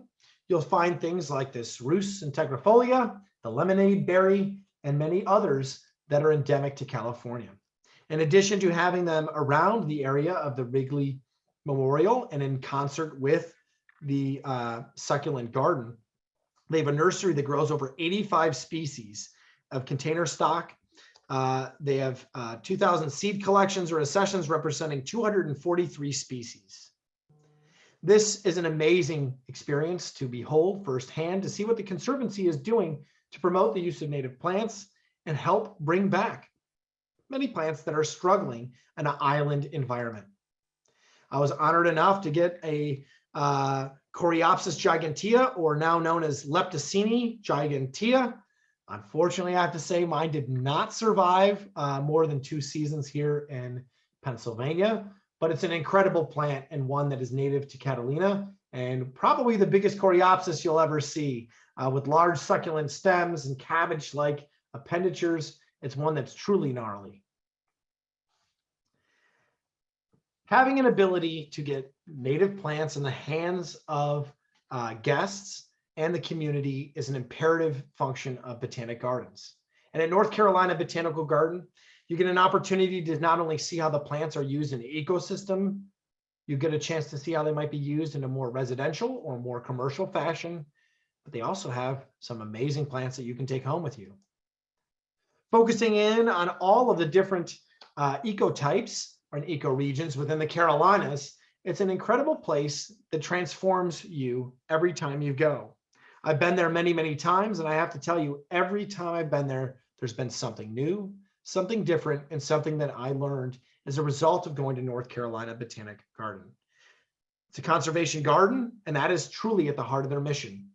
You'll find things like this Rhus integrifolia, the lemonade berry, and many others that are endemic to California. In addition to having them around the area of the Wrigley Memorial and in concert with the succulent garden, they have a nursery that grows over 85 species of container stock. They have 2,000 seed collections or accessions representing 243 species. This is an amazing experience to behold firsthand, to see what the Conservancy is doing to promote the use of native plants and help bring back many plants that are struggling in an island environment. I was honored enough to get a Coreopsis gigantea, or now known as Leptoscini Gigantea. Unfortunately, I have to say mine did not survive more than 2 seasons here in Pennsylvania, but it's an incredible plant and one that is native to Catalina and probably the biggest Coreopsis you'll ever see, with large succulent stems and cabbage-like appenditures. It's one that's truly gnarly. Having an ability to get native plants in the hands of guests and the community is an imperative function of Botanic Gardens. And at North Carolina Botanical Garden, you get an opportunity to not only see how the plants are used in the ecosystem, you get a chance to see how they might be used in a more residential or more commercial fashion, but they also have some amazing plants that you can take home with you. Focusing in on all of the different ecotypes or ecoregions within the Carolinas, it's an incredible place that transforms you every time you go. I've been there many, many times, and I have to tell you, every time I've been there, there's been something new, something different, and something that I learned as a result of going to North Carolina Botanic Garden. It's a conservation garden, and that is truly at the heart of their mission.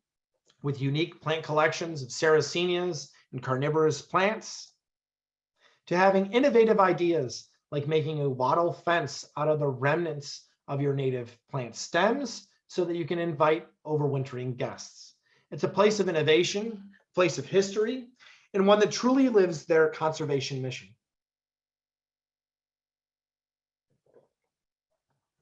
With unique plant collections of Sarracenias and carnivorous plants, to having innovative ideas like making a wattle fence out of the remnants of your native plant stems so that you can invite overwintering guests. It's a place of innovation, place of history, and one that truly lives their conservation mission.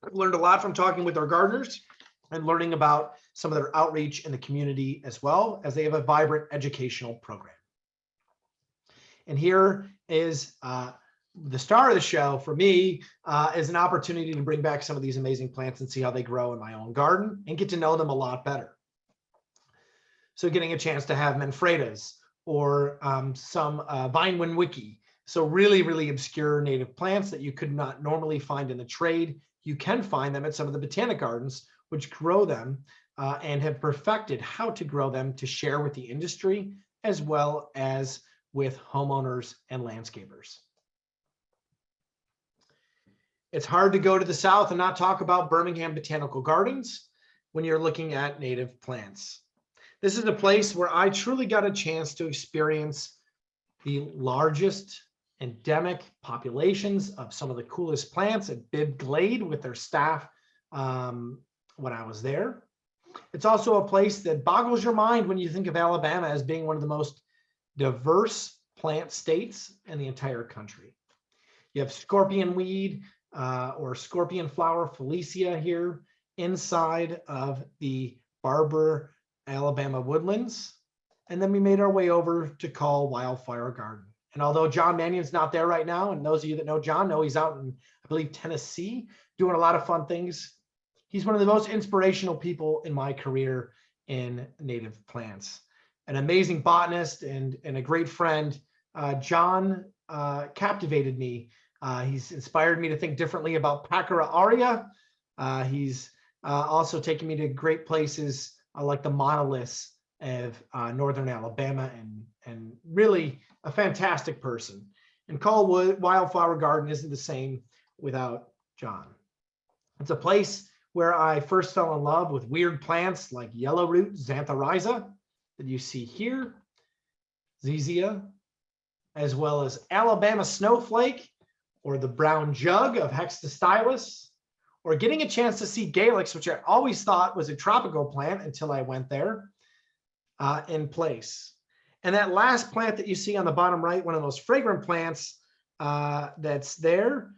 I've learned a lot from talking with our gardeners and learning about some of their outreach in the community, as well as they have a vibrant educational program. And here is the star of the show for me, is an opportunity to bring back some of these amazing plants and see how they grow in my own garden and get to know them a lot better. So getting a chance to have Manfredas or some Vinewinwiki. So really, really obscure native plants that you could not normally find in the trade. You can find them at some of the Botanic Gardens, which grow them and have perfected how to grow them to share with the industry, as well as with homeowners and landscapers. It's hard to go to the south and not talk about Birmingham Botanical Gardens when you're looking at native plants. This is a place where I truly got a chance to experience the largest endemic populations of some of the coolest plants at Bibb Glade with their staff when I was there. It's also a place that boggles your mind when you think of Alabama as being one of the most diverse plant states in the entire country. You have scorpion weed or scorpion flower Felicia here inside of the Barber, Alabama woodlands. And then we made our way over to call Wildfire Garden. And although John Mannion's not there right now, and those of you that know John know he's out in, I believe, Tennessee, doing a lot of fun things. He's one of the most inspirational people in my career in native plants. An amazing botanist and a great friend. John captivated me. He's inspired me to think differently about Pachyra aurea. He's also taken me to great places like the monoliths of Northern Alabama, and really a fantastic person. And Colwood Wildfire Garden isn't the same without John. It's a place where I first fell in love with weird plants like yellowroot xanthorrhiza that you see here, zizia, as well as Alabama snowflake, or the brown jug of Hextostylus, or getting a chance to see Galix, which I always thought was a tropical plant until I went there, in place. And that last plant that you see on the bottom right, one of those fragrant plants that's there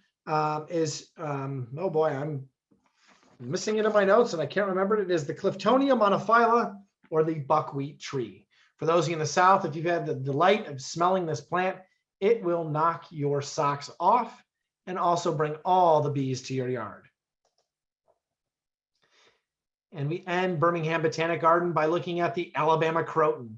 is, oh boy, I'm missing it in my notes and I can't remember it. It is the Cliftonia monophylla, or the buckwheat tree. For those of you in the South, if you've had the delight of smelling this plant, it will knock your socks off and also bring all the bees to your yard. And we end Birmingham Botanic Garden by looking at the Alabama Croton.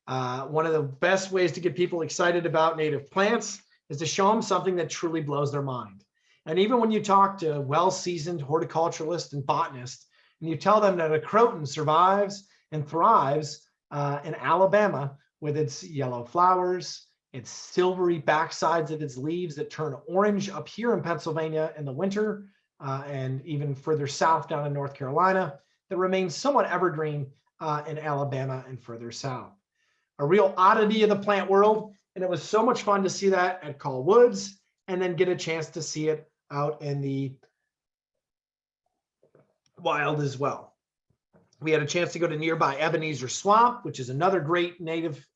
One of the best ways to get people excited about native plants is to show them something that truly blows their mind. And even when you talk to well-seasoned horticulturalists and botanists, and you tell them that a Croton survives and thrives in Alabama with its yellow flowers, its silvery backsides of its leaves that turn orange up here in Pennsylvania in the winter, and even further south down in North Carolina, that remains somewhat evergreen in Alabama and further south. A real oddity of the plant world, and it was so much fun to see that at Call Woods, and then get a chance to see it out in the wild as well. We had a chance to go to nearby Ebenezer Swamp, which is another great native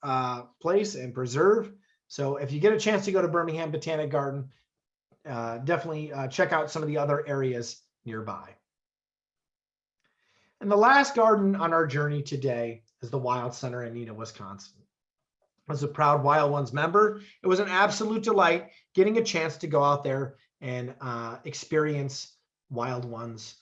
place and preserve. So if you get a chance to go to Birmingham Botanic Garden, definitely check out some of the other areas nearby. And the last garden on our journey today is the Wild Center in Neenah, Wisconsin. As a proud Wild Ones member, it was an absolute delight getting a chance to go out there and experience Wild Ones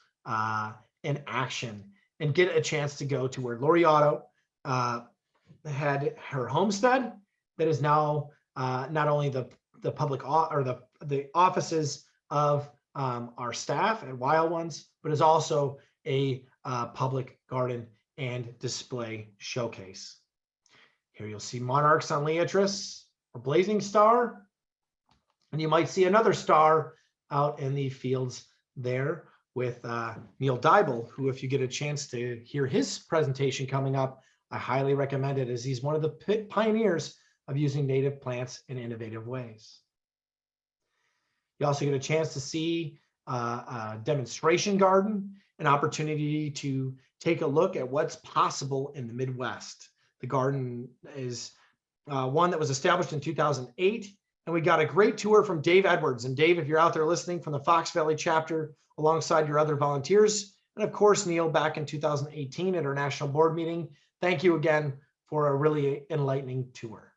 in action and get a chance to go to where Lori Otto had her homestead that is now not only the public or the offices of our staff at Wild Ones, but is also a public garden and display showcase. Here you'll see monarchs on Leatrice, a blazing star, and you might see another star out in the fields there with Neil Dybel, who, if you get a chance to hear his presentation coming up, I highly recommend it, as he's one of the pioneers of using native plants in innovative ways. You also get a chance to see a demonstration garden, an opportunity to take a look at what's possible in the Midwest. The garden is one that was established in 2008, and we got a great tour from Dave Edwards. And Dave, if you're out there listening, from the Fox Valley chapter, alongside your other volunteers, and of course, Neil, back in 2018 at our national board meeting. Thank you again for a really enlightening tour.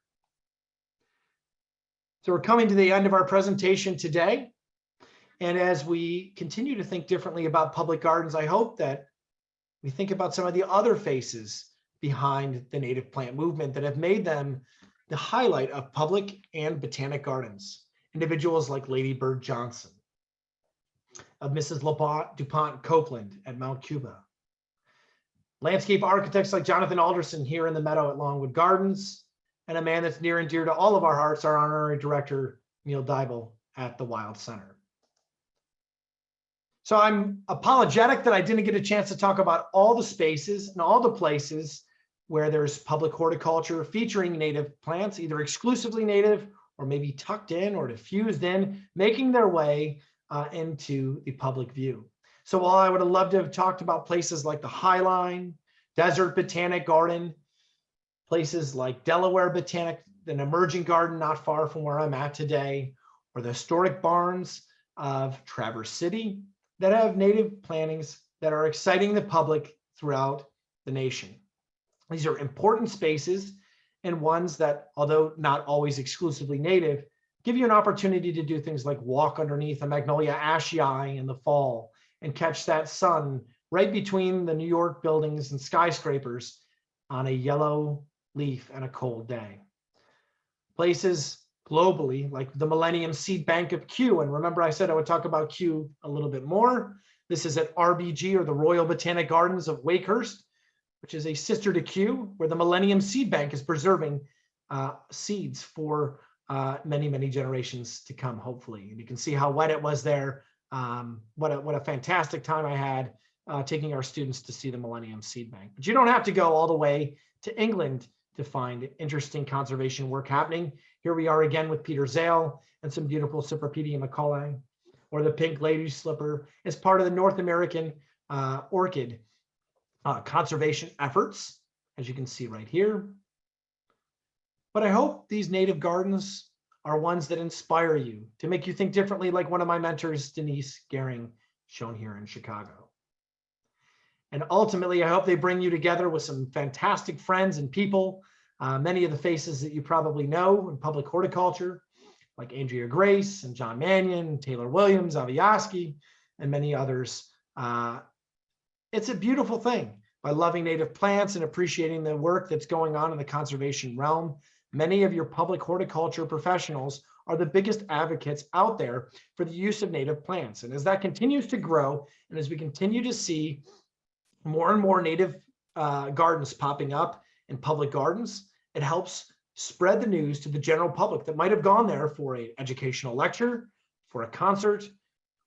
So we're coming to the end of our presentation today. And as we continue to think differently about public gardens, I hope that we think about some of the other faces behind the native plant movement that have made them the highlight of public and botanic gardens. Individuals like Lady Bird Johnson, of Mrs. DuPont Copeland at Mount Cuba, landscape architects like Jonathan Alderson here in the meadow at Longwood Gardens, and a man that's near and dear to all of our hearts, our honorary director, Neil Dybel at the Wild Center. So I'm apologetic that I didn't get a chance to talk about all the spaces and all the places where there's public horticulture featuring native plants, either exclusively native or maybe tucked in or diffused in, making their way into the public view. So while I would have loved to have talked about places like the Highline, Desert Botanic Garden, places like Delaware Botanic, an emerging garden not far from where I'm at today, or the historic barns of Traverse City that have native plantings that are exciting the public throughout the nation. These are important spaces and ones that, although not always exclusively native, give you an opportunity to do things like walk underneath a magnolia ashii in the fall and catch that sun right between the New York buildings and skyscrapers on a yellow leaf and a cold day. Places globally like the Millennium Seed Bank of Kew, and remember I said I would talk about Kew a little bit more. This is at RBG, or the Royal Botanic Gardens of Wakehurst, which is a sister to Kew, where the Millennium Seed Bank is preserving seeds for many, many generations to come, hopefully. And you can see how wet it was there. What a fantastic time I had taking our students to see the Millennium Seed Bank. But you don't have to go all the way to England to find interesting conservation work happening. Here we are again with Peter Zale and some beautiful Cypripedium macaulay, or the pink lady slipper, as part of the North American orchid conservation efforts, as you can see right here. But I hope these native gardens are ones that inspire you to make you think differently, like one of my mentors, Denise Gehring, shown here in Chicago. And ultimately, I hope they bring you together with some fantastic friends and people, many of the faces that you probably know in public horticulture, like Andrea Grace and John Mannion, Taylor Williams, Avi Yaski, and many others. It's a beautiful thing. By loving native plants and appreciating the work that's going on in the conservation realm, many of your public horticulture professionals are the biggest advocates out there for the use of native plants. And as that continues to grow, and as we continue to see more and more native gardens popping up in public gardens, it helps spread the news to the general public that might have gone there for an educational lecture, for a concert,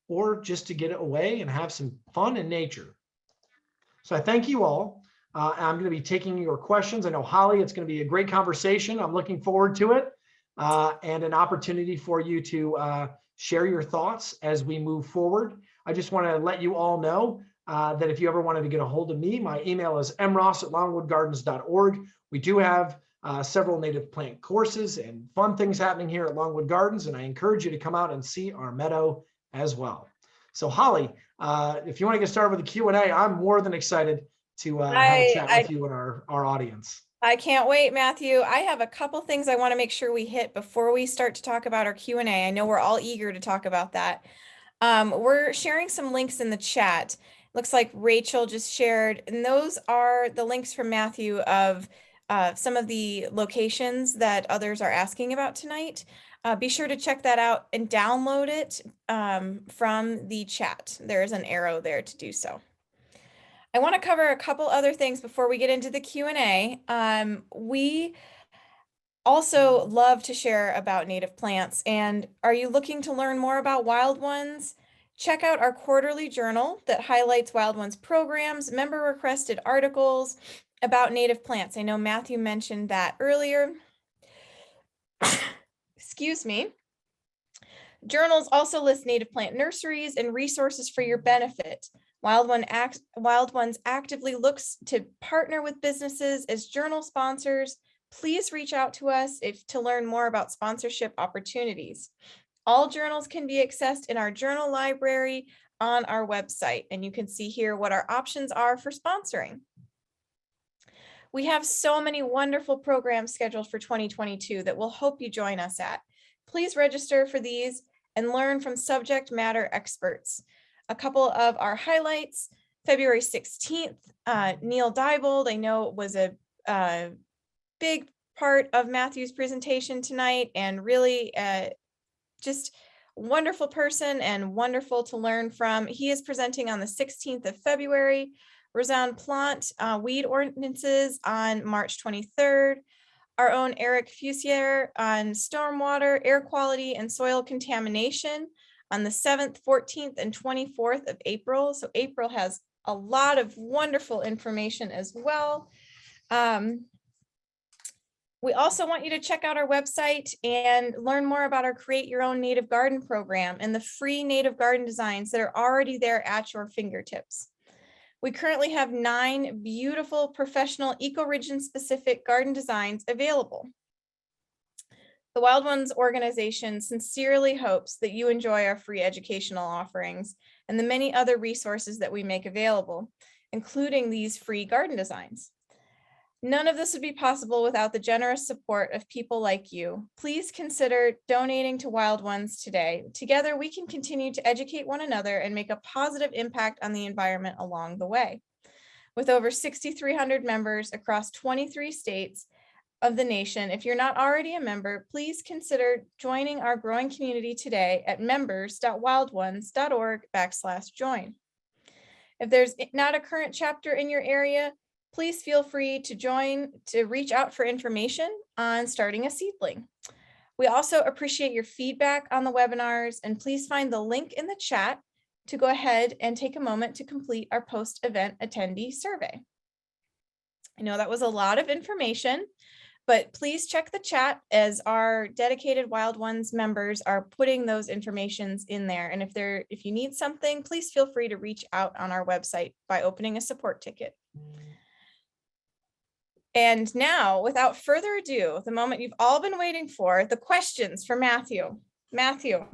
or just to get away and have some fun in nature. So I thank you all. I'm going to be taking your questions. I know, Holly, it's going to be a great conversation. I'm looking forward to it, and an opportunity for you to share your thoughts as we move forward. I just want to let you all know that if you ever wanted to get a hold of me, my email is mross@longwoodgardens.org. We do have several native plant courses and fun things happening here at Longwood Gardens, and I encourage you to come out and see our meadow as well. So Holly, if you want to get started with the Q&A, I'm more than excited to have a chat with you and our audience. I can't wait, Matthew. I have a couple things I want to make sure we hit before we start to talk about our Q&A. I know we're all eager to talk about that. We're sharing some links in the chat. Looks like Rachel just shared, and those are the links from Matthew of some of the locations that others are asking about tonight. Be sure to check that out and download it from the chat. There is an arrow there to do so. I want to cover a couple other things before we get into the Q&A. We also love to share about native plants. And are you looking to learn more about Wild Ones? Check out our quarterly journal that highlights Wild Ones programs, member requested articles about native plants. I know Matthew mentioned that earlier. Excuse me. Journals also list native plant nurseries and resources for your benefit. Wild Ones actively looks to partner with businesses as journal sponsors. Please reach out to us to learn more about sponsorship opportunities. All journals can be accessed in our journal library on our website, and you can see here what our options are for sponsoring. We have so many wonderful programs scheduled for 2022 that we'll hope you join us at. Please register for these and learn from subject matter experts. A couple of our highlights: February 16th, Neil Diebold, I know it was a big part of Matthew's presentation tonight, and really just wonderful person and wonderful to learn from. He is presenting on the 16th of February. Rosanne Plant, weed ordinances on March 23rd. Our own Eric Fusier on stormwater, air quality, and soil contamination on the 7th, 14th, and 24th of April. So April has a lot of wonderful information as well. We also want you to check out our website and learn more about our Create Your Own Native Garden program and the free native garden designs that are already there at your fingertips. We currently have 9 beautiful professional ecoregion specific garden designs available. The Wild Ones organization sincerely hopes that you enjoy our free educational offerings and the many other resources that we make available, including these free garden designs. None of this would be possible without the generous support of people like you. Please consider donating to Wild Ones today. Together, we can continue to educate one another and make a positive impact on the environment along the way. With over 6,300 members across 23 states of the nation, if you're not already a member, please consider joining our growing community today at members.wildones.org/join. If there's not a current chapter in your area, please feel free to reach out for information on starting a seedling. We also appreciate your feedback on the webinars, and please find the link in the chat to go ahead and take a moment to complete our post-event attendee survey. I know that was a lot of information, but please check the chat as our dedicated Wild Ones members are putting those informations in there. And if you need something, please feel free to reach out on our website by opening a support ticket. And now, without further ado, the moment you've all been waiting for, the questions for Matthew. Matthew,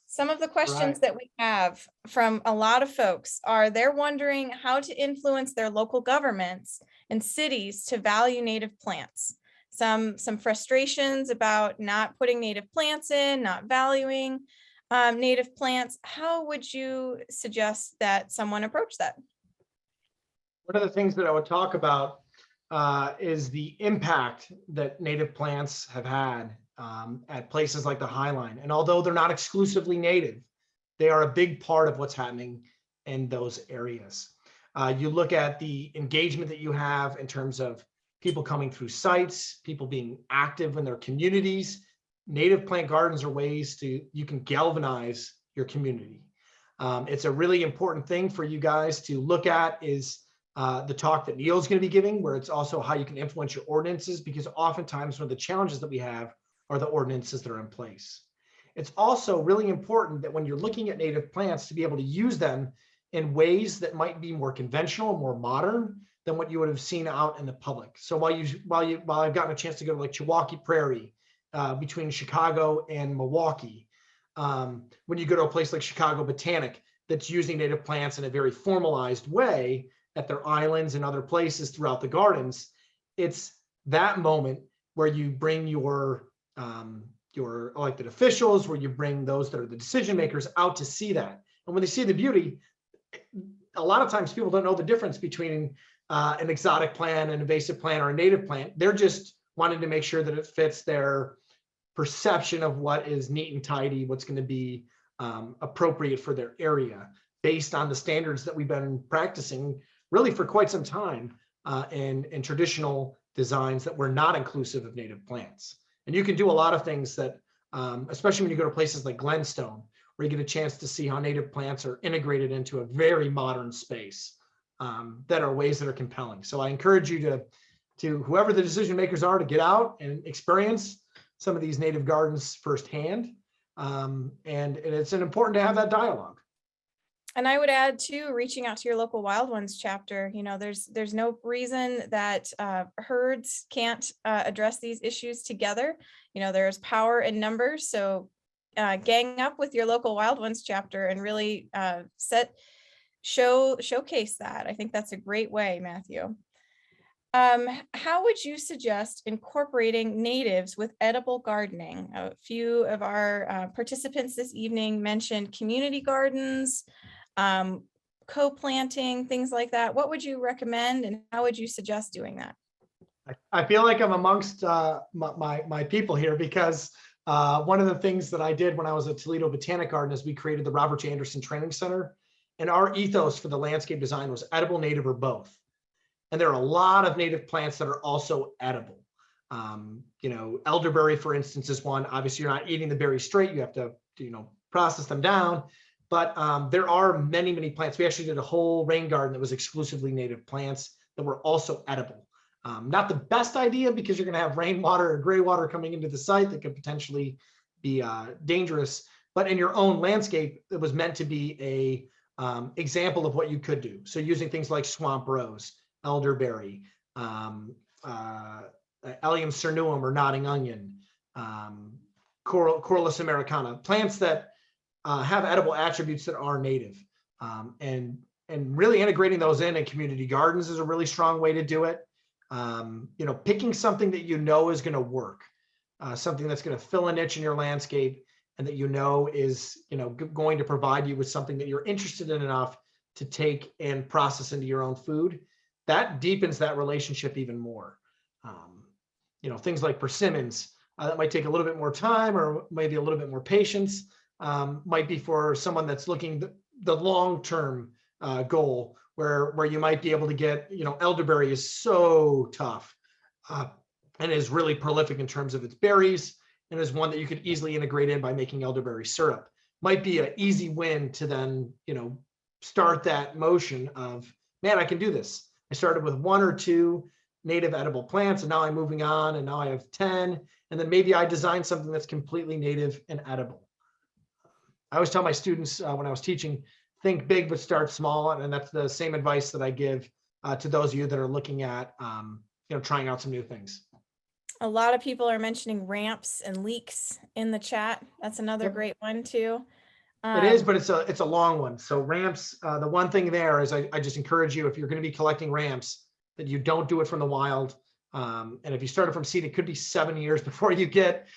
some of the questions that we have from a lot of folks are they're wondering how to influence their local governments and cities to value native plants. Some frustrations about not putting native plants in, not valuing native plants. How would you suggest that someone approach that? One of the things that I would talk about is the impact that native plants have had at places like the Highline. And although they're not exclusively native, they are a big part of what's happening in those areas. You look at the engagement that you have in terms of people coming through sites, people being active in their communities. Native plant gardens are ways you can galvanize your community. It's a really important thing for you guys to look at is the talk that Neil's going to be giving, where it's also how you can influence your ordinances, because oftentimes one of the challenges that we have are the ordinances that are in place. It's also really important that when you're looking at native plants to be able to use them in ways that might be more conventional, more modern, than what you would have seen out in the public. So while I've gotten a chance to go to like Chilwaukee Prairie, between Chicago and Milwaukee, when you go to a place like Chicago Botanic that's using native plants in a very formalized way at their islands and other places throughout the gardens, it's that moment where you bring your elected officials, where you bring those that are the decision makers out to see that. And when they see the beauty, a lot of times people don't know the difference between an exotic plant, an invasive plant, or a native plant. They're just wanting to make sure that it fits their perception of what is neat and tidy, what's going to be appropriate for their area based on the standards that we've been practicing really for quite some time in traditional designs that were not inclusive of native plants. And you can do a lot of things that, especially when you go to places like Glenstone, where you get a chance to see how native plants are integrated into a very modern space, that are ways that are compelling. So I encourage you to whoever the decision makers are, to get out and experience some of these native gardens firsthand. And it's important to have that dialogue. And I would add too, reaching out to your local Wild Ones chapter. You know, there's no reason that herds can't address these issues together. You know, there's power in numbers. So gang up with your local Wild Ones chapter and really showcase that. I think that's a great way, Matthew. How would you suggest incorporating natives with edible gardening? A few of our participants this evening mentioned community gardens, co-planting, things like that. What would you recommend, and how would you suggest doing that? I feel like I'm amongst my people here, because one of the things that I did when I was at Toledo Botanic Garden is we created the Robert J. Anderson Training Center, and our ethos for the landscape design was edible, native, or both. And there are a lot of native plants that are also edible. You know, elderberry, for instance, is one. Obviously, you're not eating the berries straight. You have to, process them down. But there are many, many plants. We actually did a whole rain garden that was exclusively native plants that were also edible. Not the best idea, because you're going to have rainwater or gray water coming into the site that could potentially be dangerous. But in your own landscape, it was meant to be a example of what you could do. So using things like swamp rose, elderberry, Allium cernuum or nodding onion, Corylus americana, plants that have edible attributes that are native, and really integrating those in community gardens is a really strong way to do it. Picking something that is going to work, something that's going to fill a niche in your landscape, and that is going to provide you with something that you're interested in enough to take and process into your own food. That deepens that relationship even more. Things like persimmons, that might take a little bit more time or maybe a little bit more patience, might be for someone that's looking the long-term goal, where you might be able to get, elderberry is so tough and is really prolific in terms of its berries, and is one that you could easily integrate in by making elderberry syrup. Might be an easy win to then, start that motion of, man, I can do this. I started with 1 or 2 native edible plants, and now I'm moving on, and now I have 10. And then maybe I design something that's completely native and edible. I always tell my students when I was teaching, think big, but start small. And that's the same advice that I give to those of you that are looking at, trying out some new things. A lot of people are mentioning ramps and leeks in the chat. That's another great one too. It is, but it's a long one. So ramps, the one thing there is I just encourage you, if you're going to be collecting ramps, that you don't do it from the wild. And if you start it from seed, it could be 7 years before you get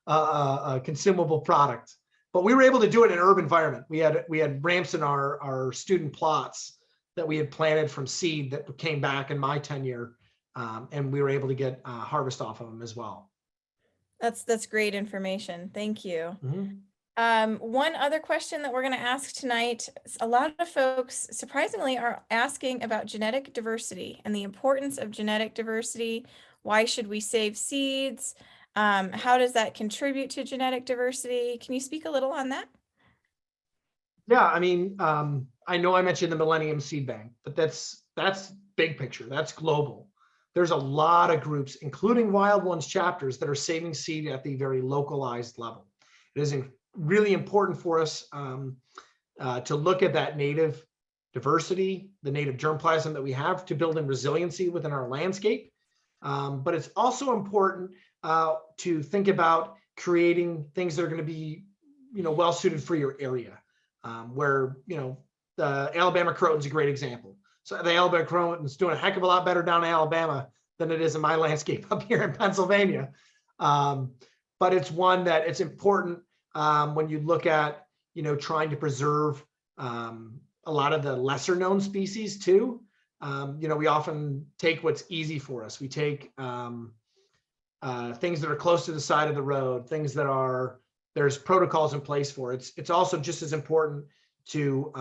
a consumable product. But we were able to do it in an urban environment. We had ramps in our student plots that we had planted from seed that came back in my tenure, and we were able to get harvest off of them as well. That's great information. Thank you. Mm-hmm. One other question that we're going to ask tonight, a lot of folks surprisingly are asking about genetic diversity and the importance of genetic diversity. Why should we save seeds? How does that contribute to genetic diversity? Can you speak a little on that? Yeah, I mean, I know I mentioned the Millennium Seed Bank, but that's big picture. That's global. There's a lot of groups, including Wild Ones chapters, that are saving seed at the very localized level. It is really important for us to look at that native diversity, the native germplasm that we have to build in resiliency within our landscape. But it's also important to think about creating things that are going to be, well suited for your area, where, the Alabama Croton is a great example. So the Alabama Croton is doing a heck of a lot better down in Alabama than it is in my landscape up here in Pennsylvania. But it's one that it's important when you look at, trying to preserve a lot of the lesser known species too. We often take what's easy for us. We take things that are close to the side of the road, things that there's protocols in place for. It's also just as important to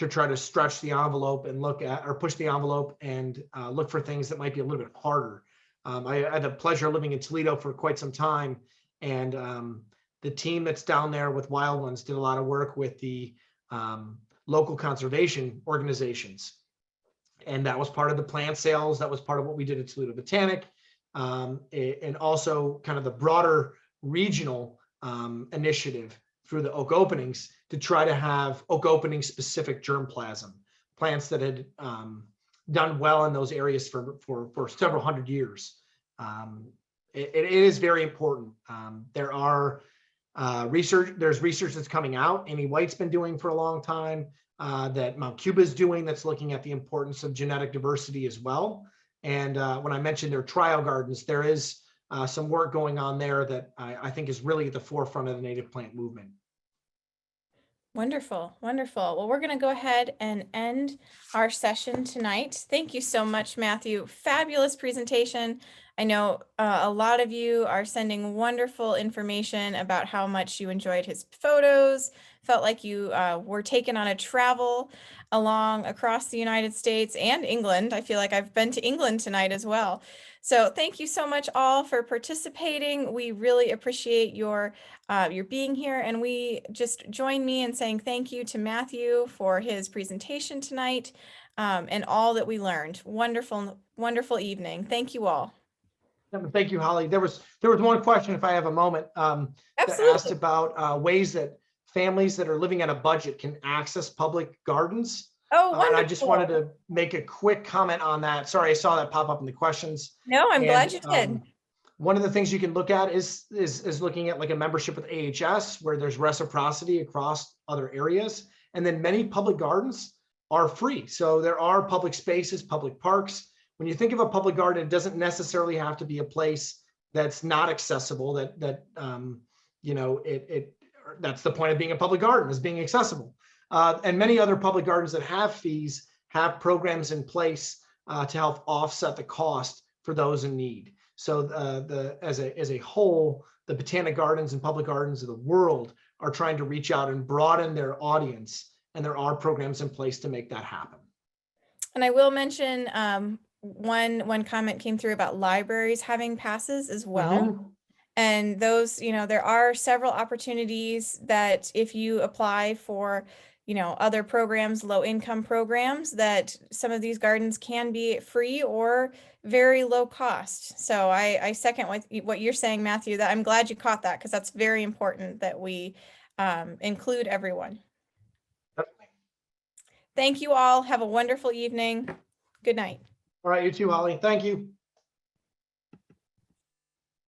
try to stretch the envelope and look at, or push the envelope and look for things that might be a little bit harder. I had the pleasure of living in Toledo for quite some time, and the team that's down there with Wild Ones did a lot of work with the local conservation organizations. And that was part of the plant sales. That was part of what we did at Toledo Botanic. And also kind of the broader regional initiative through the oak openings to try to have oak opening specific germplasm, plants that had done well in those areas for several hundred years. It is very important. There's research that's coming out. Amy White's been doing for a long time, that Mount Cuba is doing, that's looking at the importance of genetic diversity as well. And when I mentioned their trial gardens, there is some work going on there that I think is really at the forefront of the native plant movement. Wonderful, wonderful. Well, we're going to go ahead and end our session tonight. Thank you so much, Matthew. Fabulous presentation. I know a lot of you are sending wonderful information about how much you enjoyed his photos, felt like you were taken on a travel along across the United States and England. I feel like I've been to England tonight as well. So thank you so much all for participating. We really appreciate your being here, and we just join me in saying thank you to Matthew for his presentation tonight, and all that we learned. Wonderful, wonderful evening. Thank you all. Thank you, Holly. There was one question, if I have a moment, that asked about ways that families that are living on a budget can access public gardens. Oh, wonderful. And I just wanted to make a quick comment on that. Sorry, I saw that pop up in the questions. No, I'm glad you did. One of the things you can look at is looking at like a membership with AHS, where there's reciprocity across other areas. And then many public gardens are free. So there are public spaces, public parks. When you think of a public garden, it doesn't necessarily have to be a place that's not accessible. That's the point of being a public garden, is being accessible. And many other public gardens that have fees have programs in place to help offset the cost for those in need. So as a whole, the botanic gardens and public gardens of the world are trying to reach out and broaden their audience, and there are programs in place to make that happen. And I will mention one comment came through about libraries having passes as well. Mm-hmm. And those, there are several opportunities that if you apply for, other programs, low income programs, that some of these gardens can be free or very low cost. So I second what you're saying, Matthew, that I'm glad you caught that, because that's very important that we include everyone. Thank you all. Have a wonderful evening. Good night. All right, you too, Holly. Thank you.